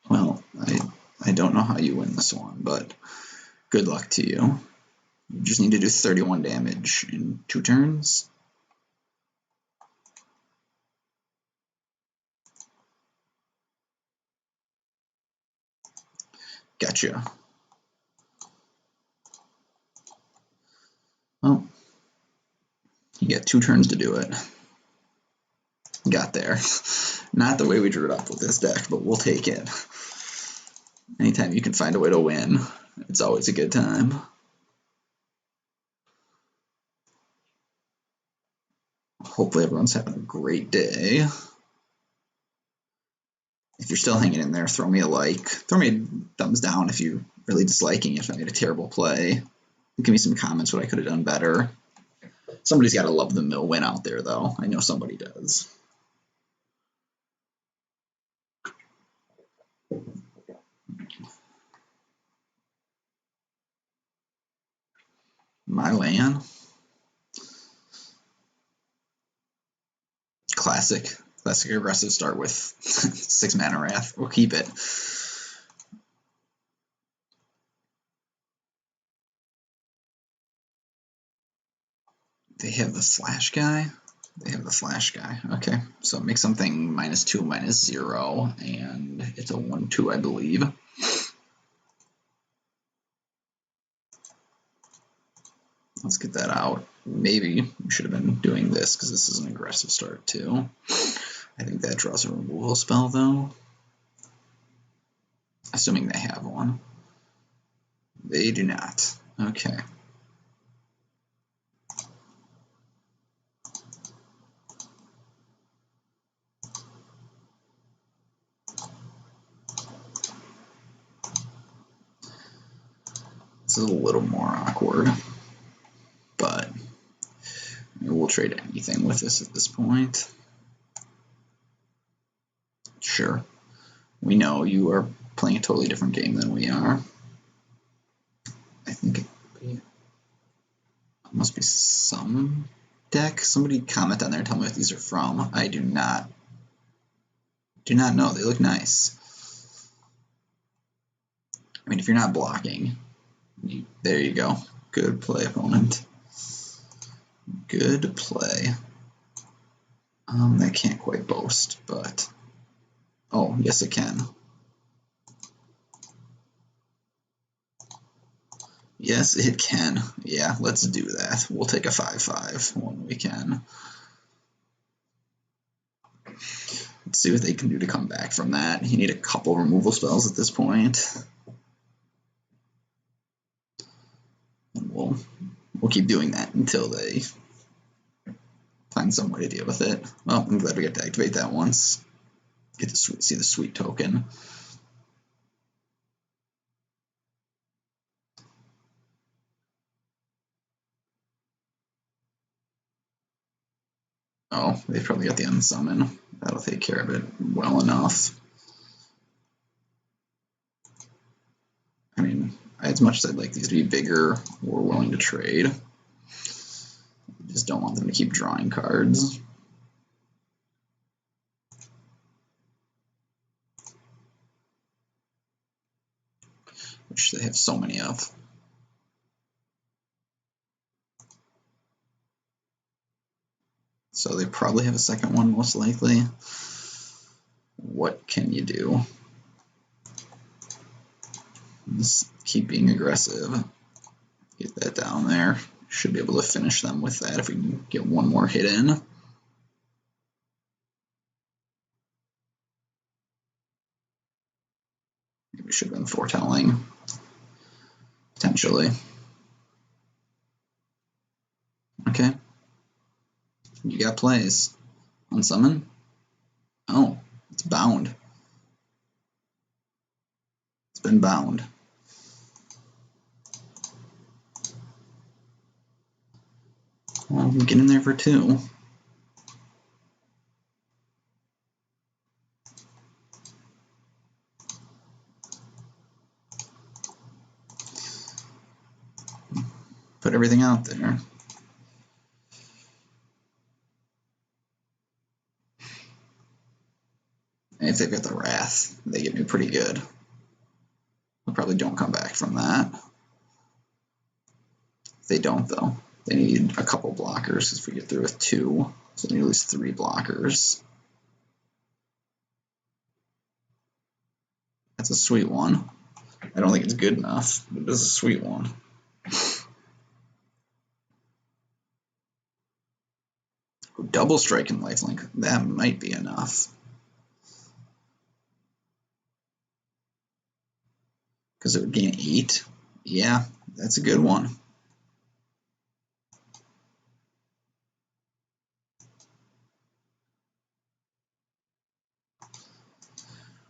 Well, I don't know how you win this one, but good luck to you. You just need to do 31 damage in 2 turns. Gotcha. Well, you get 2 turns to do it. Got there. Not the way we drew it up with this deck, but we'll take it. Anytime you can find a way to win, it's always a good time. Hopefully everyone's having a great day. If you're still hanging in there, throw me a like. Throw me a thumbs down if you're really disliking if I made a terrible play. Give me some comments what I could have done better. Somebody's got to love the mill win out there, though. I know somebody does. My land. Classic aggressive start with 6 mana Wrath. We'll keep it. They have the Flash guy. They have the Flash guy. Okay, so make something -2, -0, and it's a 1/2, I believe. Let's get that out. Maybe we should have been doing this because this is an aggressive start too. I think that draws a removal spell though. Assuming they have one. They do not. Okay. This is a little more awkward, but we'll trade anything with this at this point. Sure. We know you are playing a totally different game than we are. I think it must be some deck. Somebody comment on there and tell me what these are from. I do not know. They look nice. I mean, if you're not blocking, there you go. Good play, opponent. Good play. That can't quite boast, but oh, yes it can. Yes, it can. Yeah, let's do that. We'll take a 5/5 when we can. Let's see what they can do to come back from that. You need a couple removal spells at this point. And we'll keep doing that until they find some way to deal with it. Well, I'm glad we get to activate that once. Get to see the sweet token. Oh, they probably got the unsummon. That'll take care of it well enough. I mean, as much as I'd like these to be bigger, we're willing to trade. I just don't want them to keep drawing cards. Which they have so many of. So they probably have a second one, most likely. What can you do? Just keep being aggressive. Get that down there. Should be able to finish them with that if we can get one more hit in. Maybe we should have been foretelling. Potentially. Okay. You got plays. Unsummon? Oh, it's bound. It's been bound. Well, get in there for 2. Put everything out there. And if they've got the Wrath, they get me pretty good. We probably don't come back from that. If they don't, though, they need a couple blockers if we get through with 2. So they need at least 3 blockers. That's a sweet one. I don't think it's good enough, but it is a sweet one. Double strike and lifelink, that might be enough. Because it would gain 8. Yeah, that's a good one.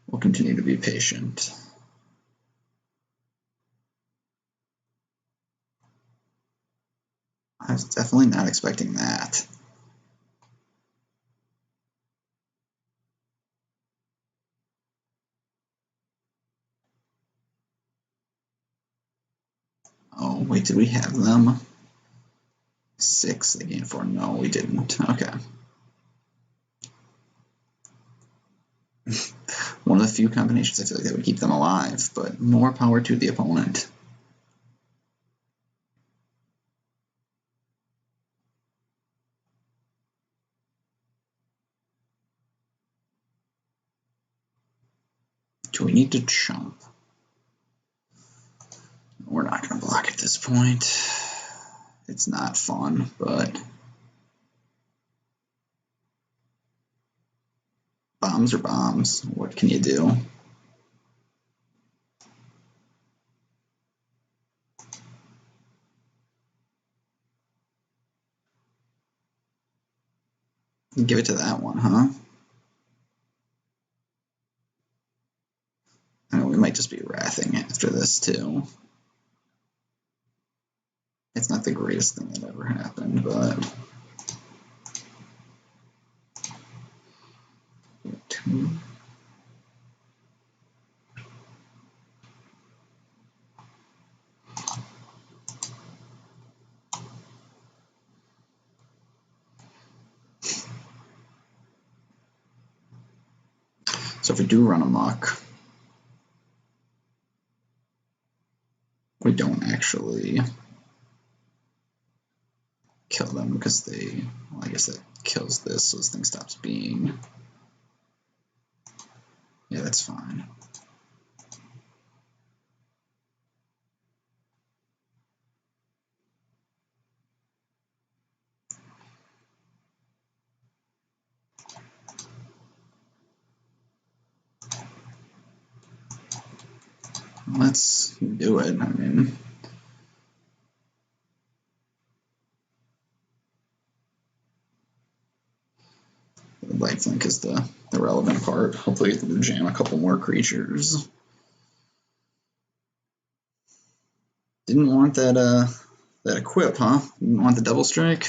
We'll continue to be patient. I was definitely not expecting that. Oh, wait, did we have them? 6, they gained 4. No, we didn't. Okay. One of the few combinations I feel like that would keep them alive, but more power to the opponent. Do we need to chomp? We're not going to block at this point. It's not fun, but bombs are bombs. What can you do? Give it to that one, huh? Oh, we might just be wrathing after this, too. It's not the greatest thing that ever happened, but... So if we do run amok, we don't actually kill them because they, well, I guess that kills this, so this thing stops being. Yeah, that's fine. Let's do it. I mean, the lifelink is the relevant part. Hopefully, we can jam a couple more creatures. Didn't want that that equip, huh? Didn't want the double strike.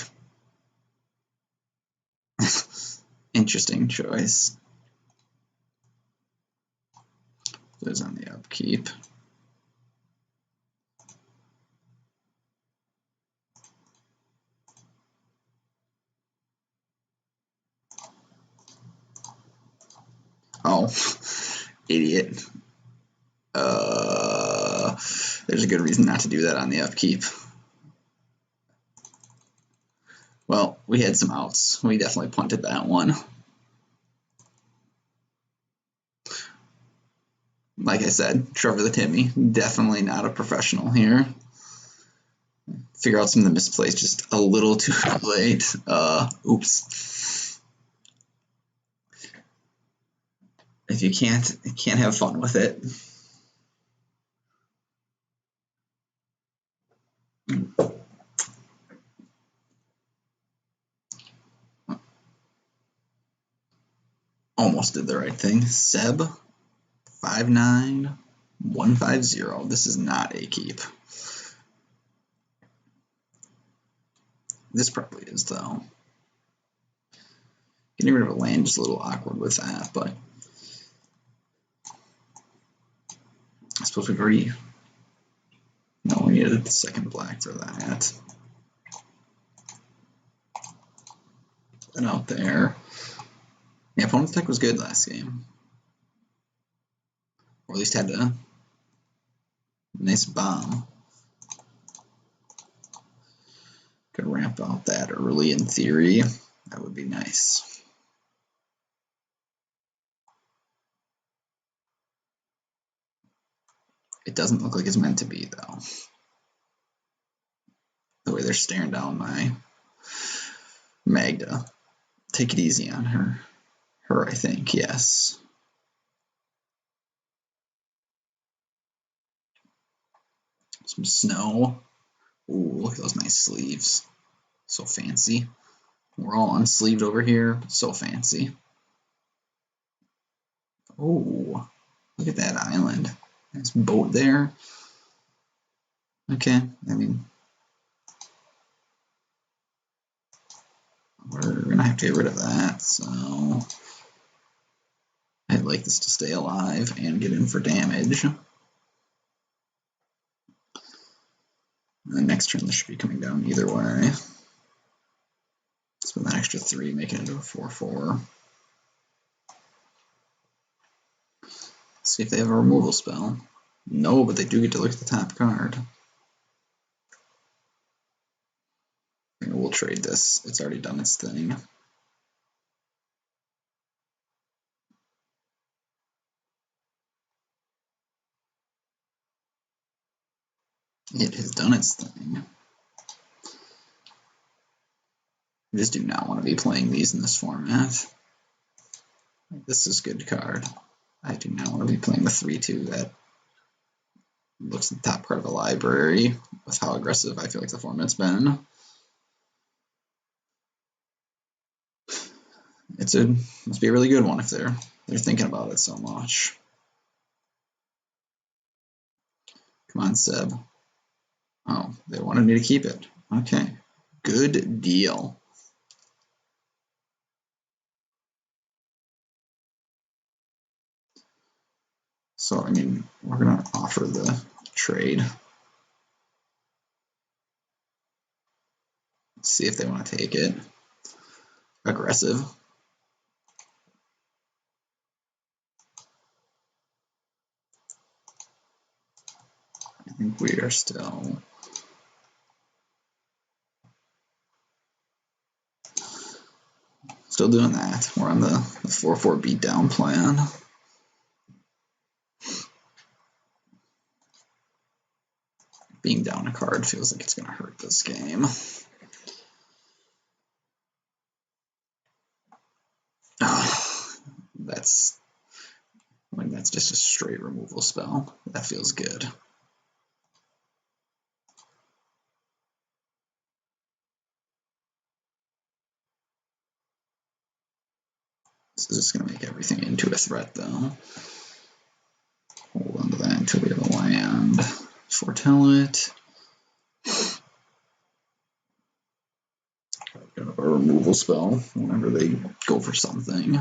Interesting choice. Those on the upkeep. Oh, idiot. There's a good reason not to do that on the upkeep. Well, we had some outs. We definitely punted that one. Like I said, Trevor-The-Timmy, definitely not a professional here. Figure out some of the misplays just a little too late. Oops. If you can't have fun with it. Almost did the right thing. Seb, 59150. This is not a keep. This probably is, though. Getting rid of a land is a little awkward with that, but I suppose we've already... No, we needed the second black for that. And out there. The opponent's deck was good last game. Or at least had a nice bomb. Could ramp out that early in theory. That would be nice. It doesn't look like it's meant to be, though. The way they're staring down my Magda. Take it easy on her. Her, I think, yes. Some snow. Ooh, look at those nice sleeves. So fancy. We're all unsleeved over here. So fancy. Oh, look at that island. Nice boat there. Okay, I mean, we're gonna have to get rid of that, so I'd like this to stay alive and get in for damage. And the next turn this should be coming down either way. Spend that extra 3, make it into a 4/4. See if they have a removal spell. No, but they do get to look at the top card. We'll trade this. It's already done its thing. It has done its thing. I just do not want to be playing these in this format. This is a good card. I do not want to be playing the 3/2 that looks at the top part of a library with how aggressive I feel like the format's been. Must be a really good one if they're thinking about it so much. Come on, Seb. Oh, they wanted me to keep it. Okay, good deal. So, I mean, we're going to offer the trade. See if they want to take it. Aggressive. I think we are still doing that. We're on the 4/4 beatdown plan. Being down a card feels like it's going to hurt this game. That's just a straight removal spell. That feels good. This is just going to make everything into a threat, though. Hold on to that until we have a land. Foretell it. A removal spell whenever they go for something.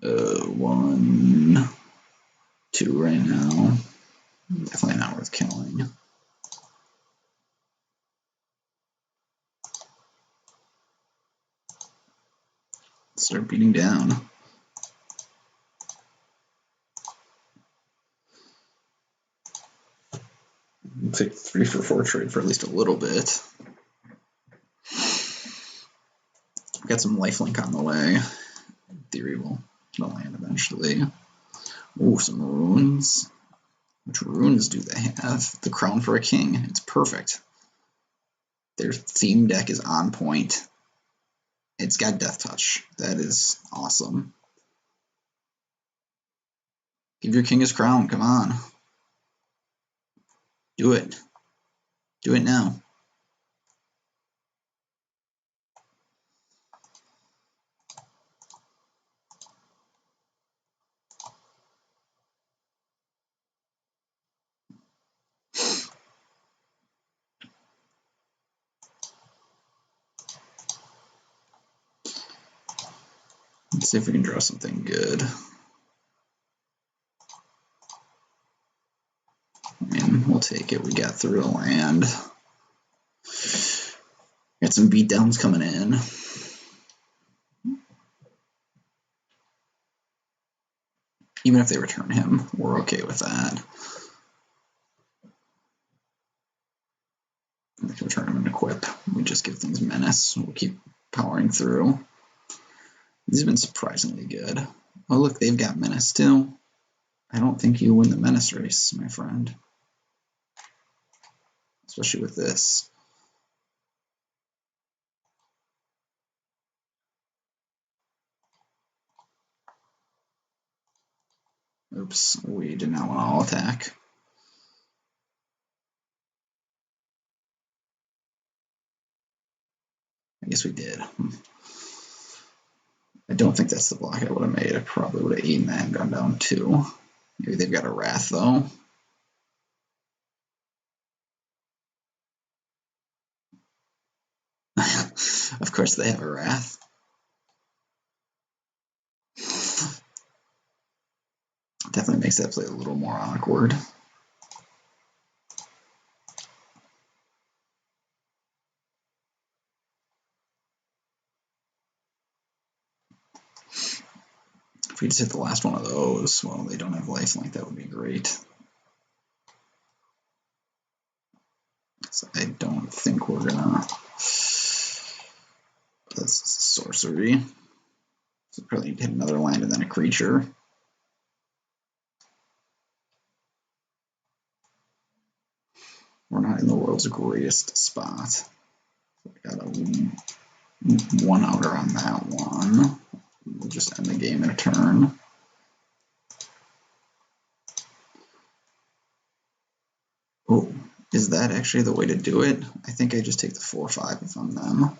1, 2 right now. Definitely not worth killing. Start beating down. Take 3/4 trade for at least a little bit. Got some lifelink on the way. In theory, we'll land eventually. Ooh, some runes. Which runes do they have? The Crown for a King. It's perfect. Their theme deck is on point. It's got Death Touch. That is awesome. Give your king his crown. Come on. Do it. Do it now. Let's see if we can draw something good. And we'll take it. We got through a land. Got some beatdowns coming in. Even if they return him, we're okay with that. They can return him and equip. We just give things menace. We'll keep powering through. These have been surprisingly good. Oh, look, they've got menace too. I don't think you win the menace race, my friend. Especially with this. Oops, we did not want to all attack. I guess we did. I don't think that's the block I would have made. I probably would have eaten that and gone down 2. Maybe they've got a Wrath, though. Of course they have a Wrath. Definitely makes that play a little more awkward. If we just hit the last one of those, well, they don't have lifelink, that would be great. So I don't think we're gonna... That's sorcery. So probably need to hit another land and then a creature. We're not in the world's greatest spot. I got a 1-outer on that one. We'll just end the game in a turn. Oh, is that actually the way to do it? I think I just take the 4/5 if I'm them.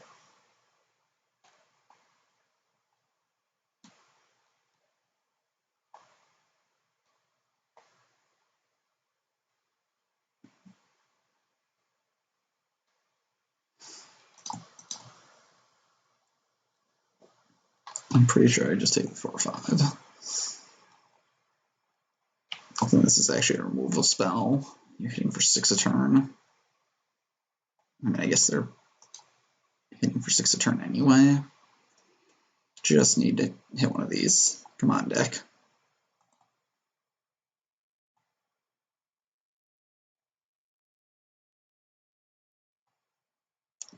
I'm pretty sure I just take the 4/5. I think this is actually a removal spell. You're hitting for 6 a turn. I mean, I guess they're hitting for 6 a turn anyway. Just need to hit one of these. Come on, deck.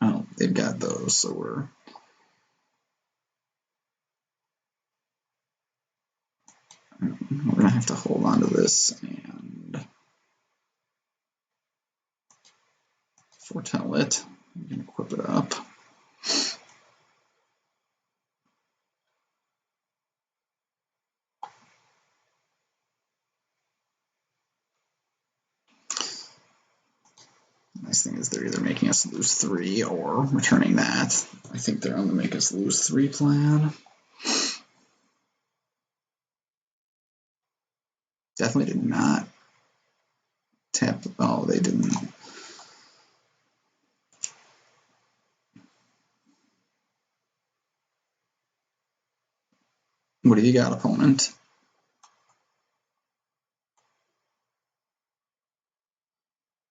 Oh, they've got those, so we're gonna have to hold on to this and foretell it. I'm gonna equip it up. Nice thing is they're either making us lose 3 or returning that. I think they're on the make us lose 3 plan. Definitely did not tap. Oh, they didn't. What have you got, opponent?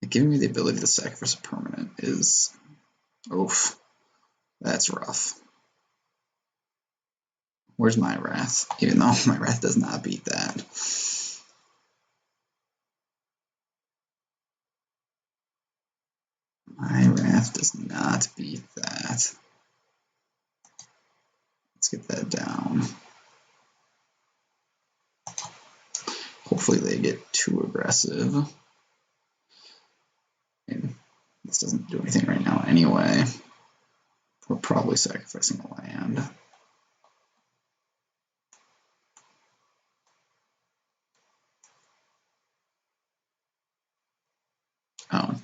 Giving me the ability to sacrifice a permanent is... Oof. That's rough. Where's my Wrath? Even though my Wrath does not beat that. My Wrath does not beat that. Let's get that down. Hopefully they get too aggressive. And this doesn't do anything right now anyway. We're probably sacrificing a land. Oh.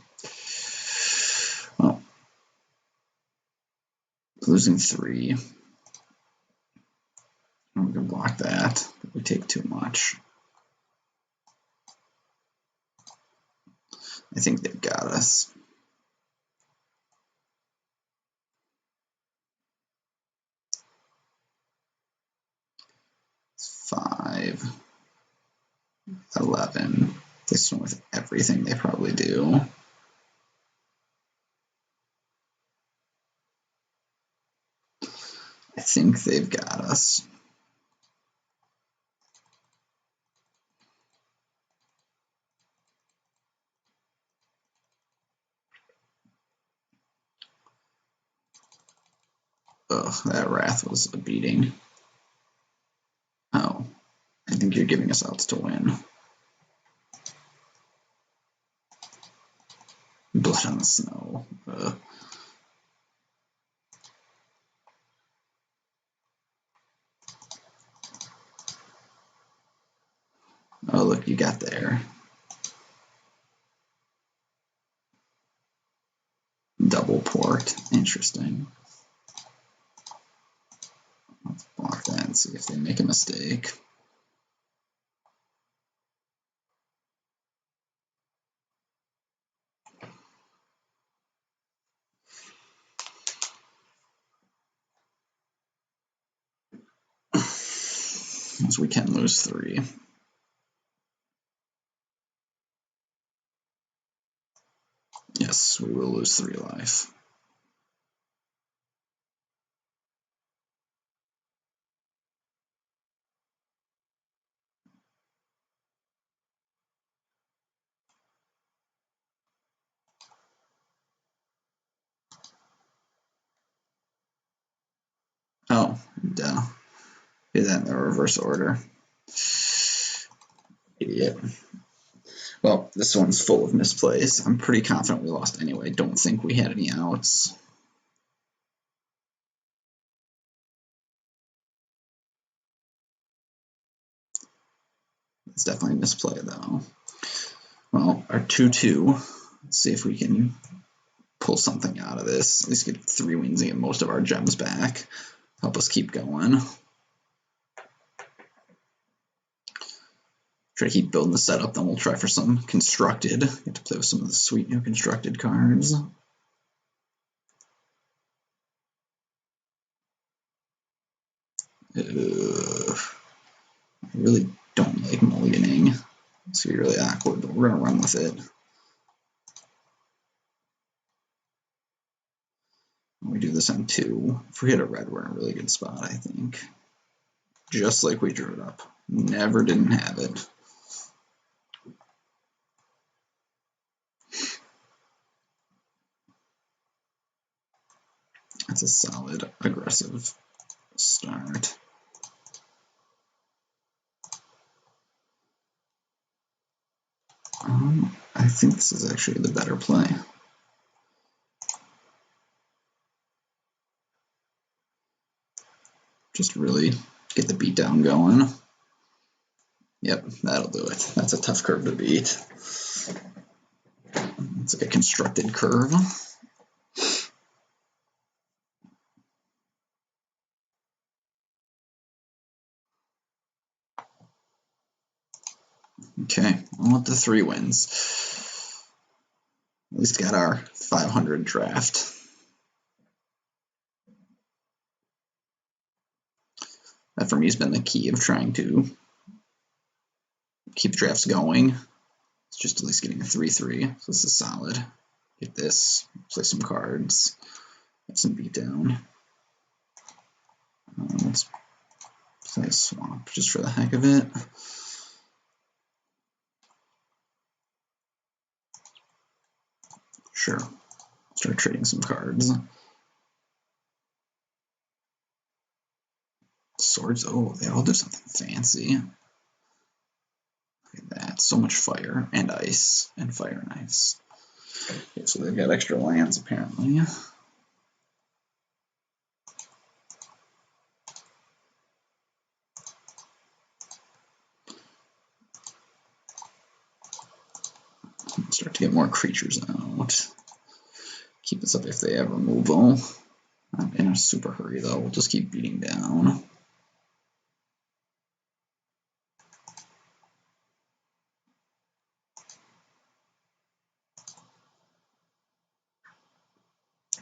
Well. Losing 3. We can block that, but we take too much. I think they've got us. It's 5, 11. They swim with everything they probably do. I think they've got us. Ugh, that Wrath was a beating. Oh, I think you're giving us outs to win. Blood on the Snow. Oh, look, you got there. Double port. Interesting. see if they make a mistake. So we can lose 3. Yes, we will lose 3 life. Oh, duh. Did that in the reverse order. Idiot. Well, this one's full of misplays. I'm pretty confident we lost anyway. Don't think we had any outs. It's definitely a misplay, though. Well, our 2-2. Let's see if we can pull something out of this. At least get 3 wins and get most of our gems back. Help us keep going. Try to keep building the setup, then we'll try for some constructed. Get to play with some of the sweet new constructed cards. I really don't like mulliganing. It's gonna be really awkward, but we're gonna run with it. We do this on 2. If we hit a red, we're in a really good spot, I think. Just like we drew it up. Never didn't have it. That's a solid, aggressive start. I think this is actually the better play. Just really get the beat down going. Yep, that'll do it. That's a tough curve to beat. It's like a constructed curve. Okay, I want the 3 wins. At least got our 500 draft. That for me has been the key of trying to keep drafts going. It's just at least getting a 3-3. So this is solid. Get this, play some cards, get some beatdown. Let's play a swamp just for the heck of it. Sure. Start trading some cards. Swords. Oh, they all do something fancy. Look at that. So much fire and ice and fire and ice. Okay, so they've got extra lands apparently. Start to get more creatures out. Keep this up if they have removal. Not in a super hurry though. We'll just keep beating down.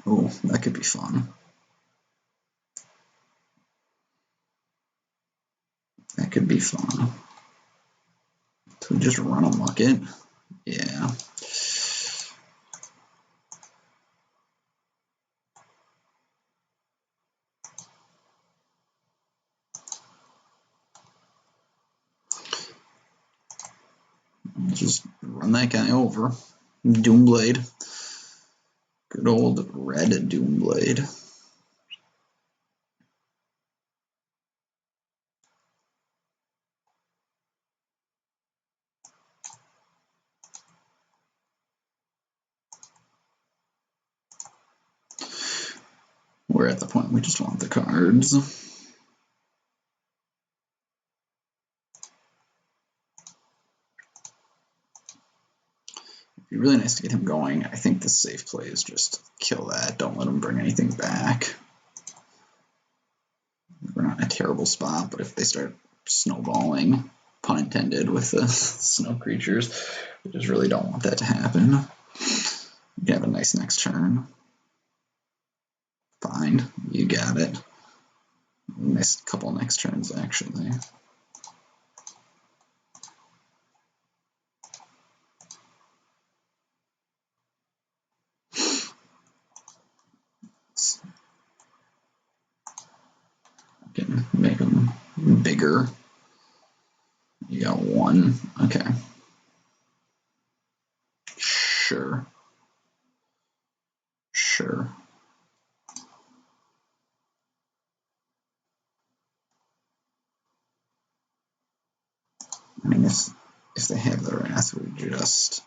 Oh, that could be fun. That could be fun. So we just run amok it. Yeah. Just run that guy over. Doomblade. Good old red Doomblade. We're at the point we just want the cards. It'd be really nice to get him going. I think the safe play is just kill that. Don't let him bring anything back. We're not in a terrible spot, but if they start snowballing, pun intended, with the snow creatures, we just really don't want that to happen. You can have a nice next turn. Fine, you got it. Nice couple next turns, actually. Can make them bigger. You got one. Okay. Sure. Sure. I mean, if they have the wrath, we just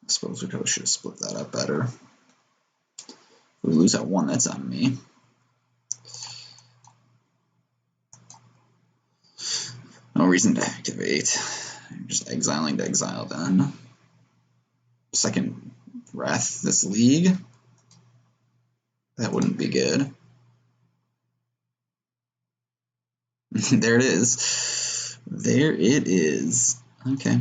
I suppose we probably should have split that up better. If we lose that one, that's on me. No reason to activate. I'm just exiling to exile then. Second wrath this league. That wouldn't be good. There it is. There it is. Okay.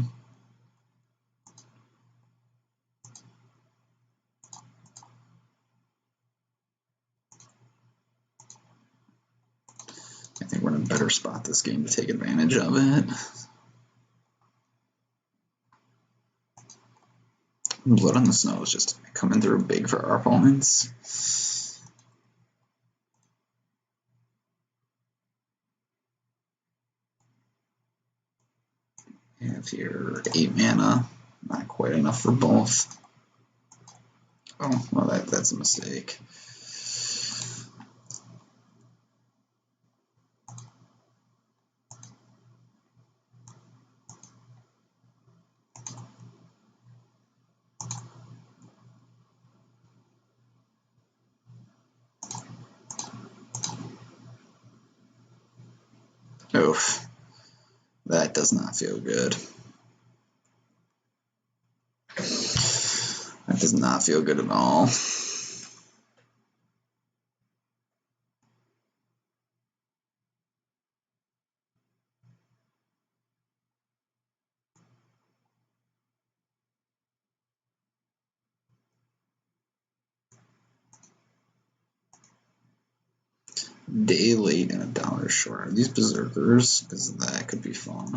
I think we're in a better spot this game to take advantage of it. Blood on the Snow is just coming through big for our opponents. Have here 8 mana, not quite enough for both. Oh, well, that's a mistake. Oof. That does not feel good. That does not feel good at all. Day late and $1 short. Are these berserkers? Because that could be fun.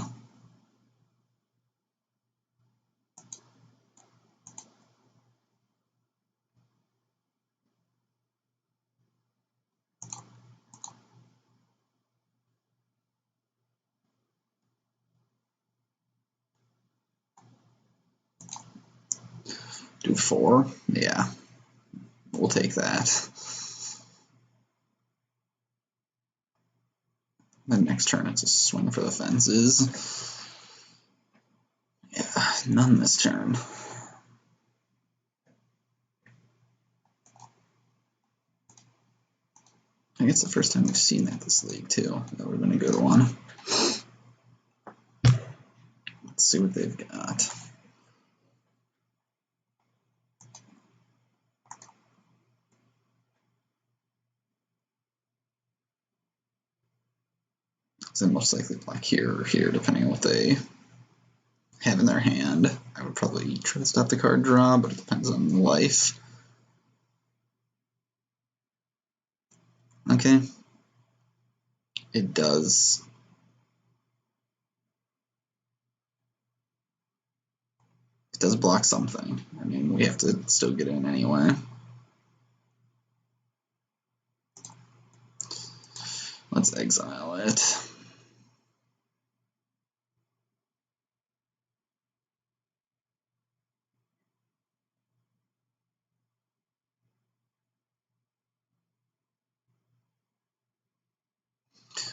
Do 4? Yeah. We'll take that. Then next turn it's a swing for the fences. Yeah, none this turn. I think it's the first time we've seen that this league too. That would have been a good one. Let's see what they've got. So most likely black here or here, depending on what they have in their hand. I would probably try to stop the card draw, but it depends on life. Okay. It does. It does block something. I mean, we have to still get in anyway. Let's exile it.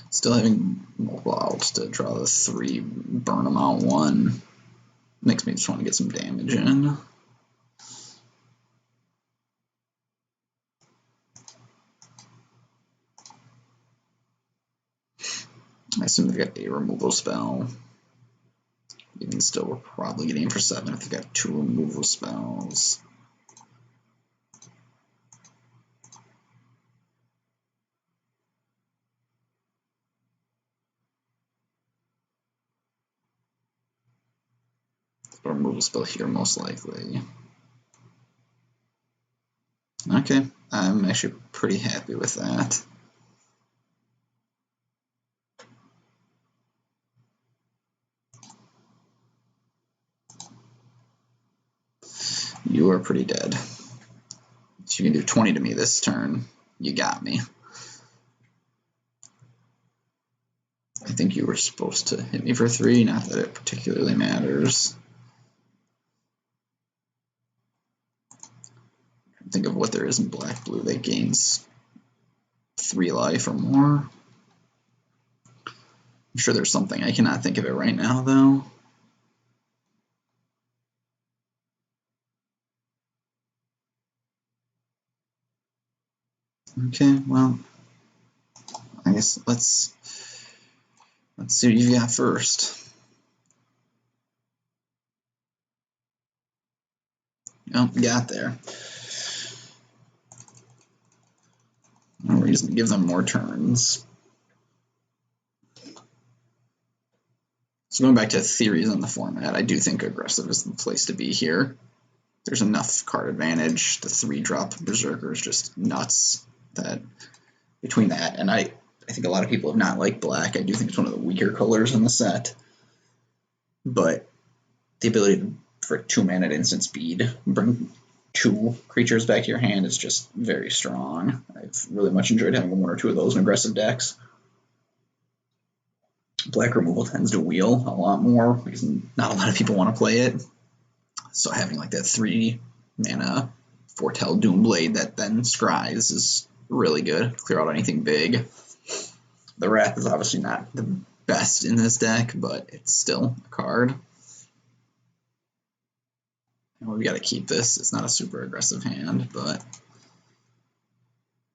Still having multiple outs to draw the 3, burn them out 1. Makes me just want to get some damage in. I assume they've got a removal spell. Even still, we're probably getting in for 7 if they've got 2 removal spells. Or removal spell here, most likely. Okay, I'm actually pretty happy with that. You are pretty dead. So you can do 20 to me this turn. You got me. I think you were supposed to hit me for 3, not that it particularly matters. Think of what there is in black-blue that gains 3 life or more. I'm sure there's something. I cannot think of it right now, though. Okay, well, I guess let's see what you got first. Oh, got there. No reason to give them more turns. So going back to theories on the format, I do think aggressive is the place to be here. There's enough card advantage. The 3-drop Berserker is just nuts. That between that and I think a lot of people have not liked black. I do think it's one of the weaker colors in the set. But the ability for 2-mana at instant speed, bring 2 creatures back to your hand is just very strong. I've really much enjoyed having 1 or 2 of those in aggressive decks. Black removal tends to wheel a lot more because not a lot of people want to play it. So having like that 3-mana Foretell Doomblade that then scries is really good. Clear out anything big. The Wrath is obviously not the best in this deck, but it's still a card. And we got to keep this. It's not a super aggressive hand, but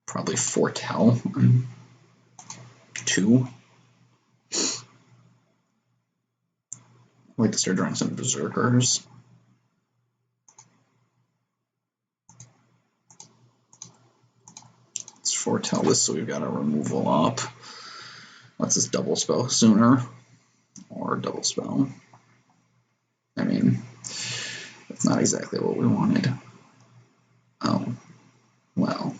probably Foretell 2. Wait to start drawing some Berserkers. Let's foretell this so we've got a removal up. Let's just double spell sooner. Or double spell. I mean, that's not exactly what we wanted. Oh, well.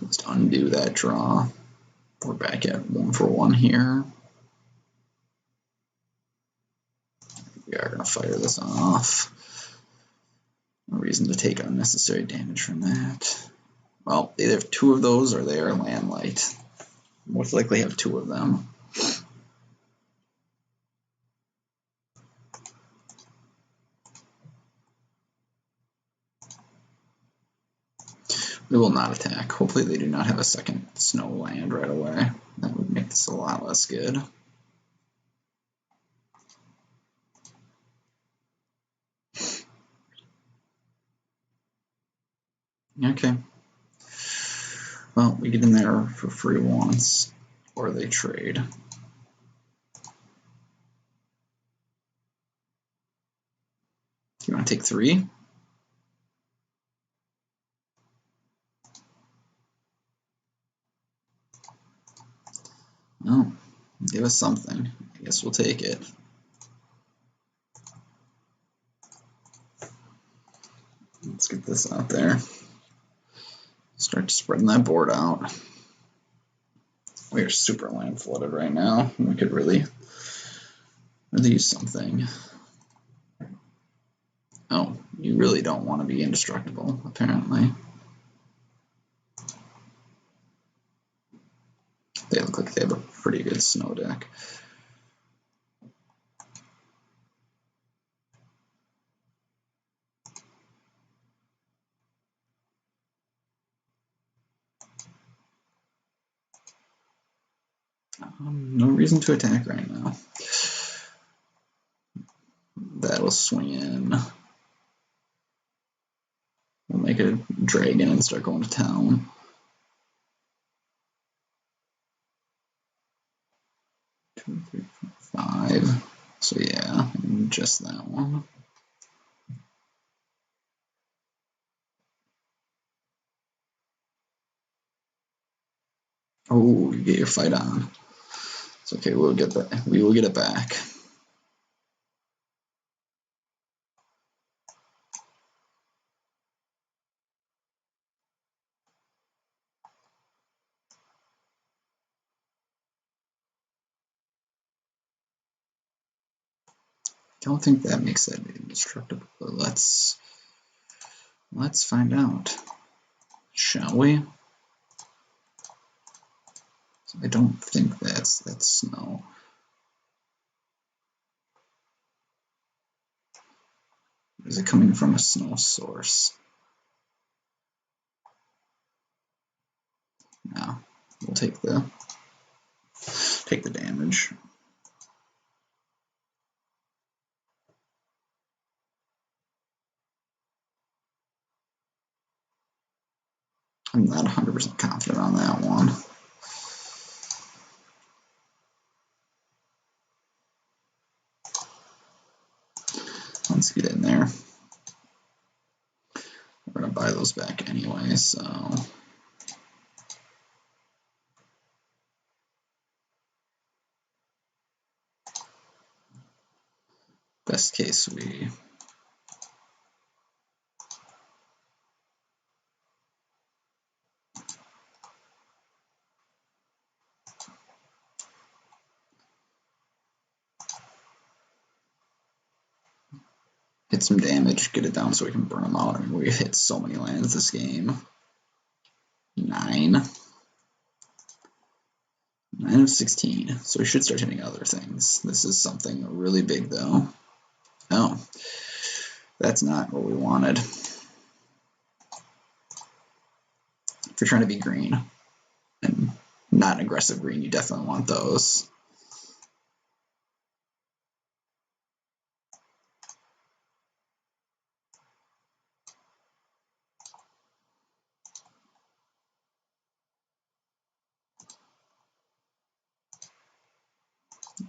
Just undo that draw. We're back at 1 for 1 here. We are going to fire this off. No reason to take unnecessary damage from that. Well, they either have 2 of those or they are Landlight. Most likely have 2 of them. We will not attack. Hopefully they do not have a second snow land right away. That would make this a lot less good. Okay. Well, we get in there for free once, or they trade. You want to take 3? No. Give us something. I guess we'll take it. Let's get this out there. Start spreading that board out. We are super land flooded right now. We could really use something. Oh, you really don't want to be indestructible, apparently. They look like they have a pretty good snow deck. No reason to attack right now. That'll swing in. We'll make a dragon and start going to town. Two, 3, 4, 5. So yeah, just that one. Oh, you get your fight on. It's okay, we'll get that. We will get it back. Don't think that makes that indestructible. But let's find out, shall we? I don't think that's snow. Is it coming from a snow source? No. We'll take the damage. I'm not 100% confident on that one. Let's get in there. We're gonna buy those back anyway, so best case we hit some damage, get it down so we can burn them out. I mean, we've hit so many lands this game. 9 of 16, so we should start hitting other things. This is something really big though. Oh, that's not what we wanted. If you're trying to be green and not an aggressive green, you definitely want those.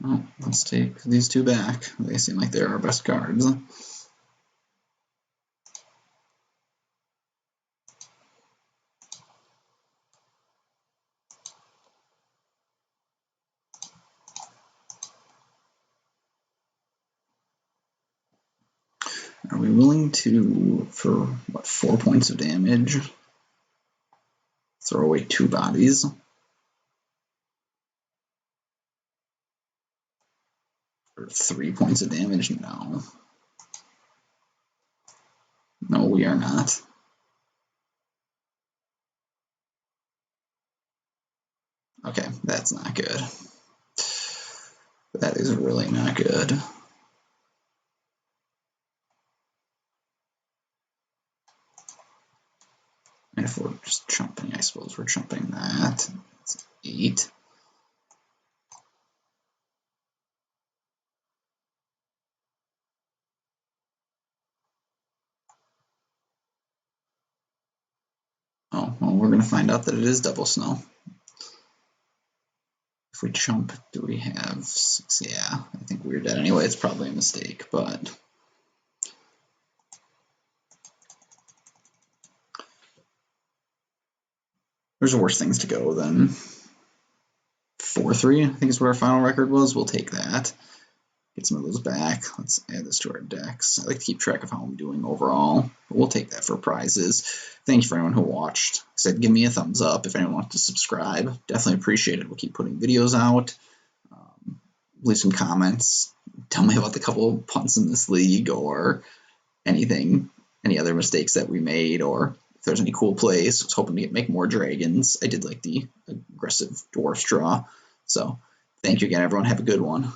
Oh, let's take these two back. They seem like they're our best cards. Are we willing to, for what, 4 points of damage, throw away 2 bodies? For 3 points of damage? No. No, we are not. Okay, that's not good. That is really not good. And if we're just chumping, I suppose we're chumping that. That's 8. Oh, well, we're going to find out that it is double snow. If we chump, do we have 6? Yeah, I think we're dead anyway. It's probably a mistake, but there's worse things to go than 4-3, I think is what our final record was. We'll take that. Get some of those back. Let's add this to our decks. I like to keep track of how I'm doing overall, but we'll take that for prizes. Thank you for anyone who watched. Like I said, give me a thumbs up if anyone wants to subscribe. Definitely appreciate it. We'll keep putting videos out. Leave some comments. Tell me about the couple of punts in this league or anything, any other mistakes that we made, or if there's any cool plays. I was hoping to make more dragons. I did like the aggressive dwarf draw. So thank you again, everyone. Have a good one.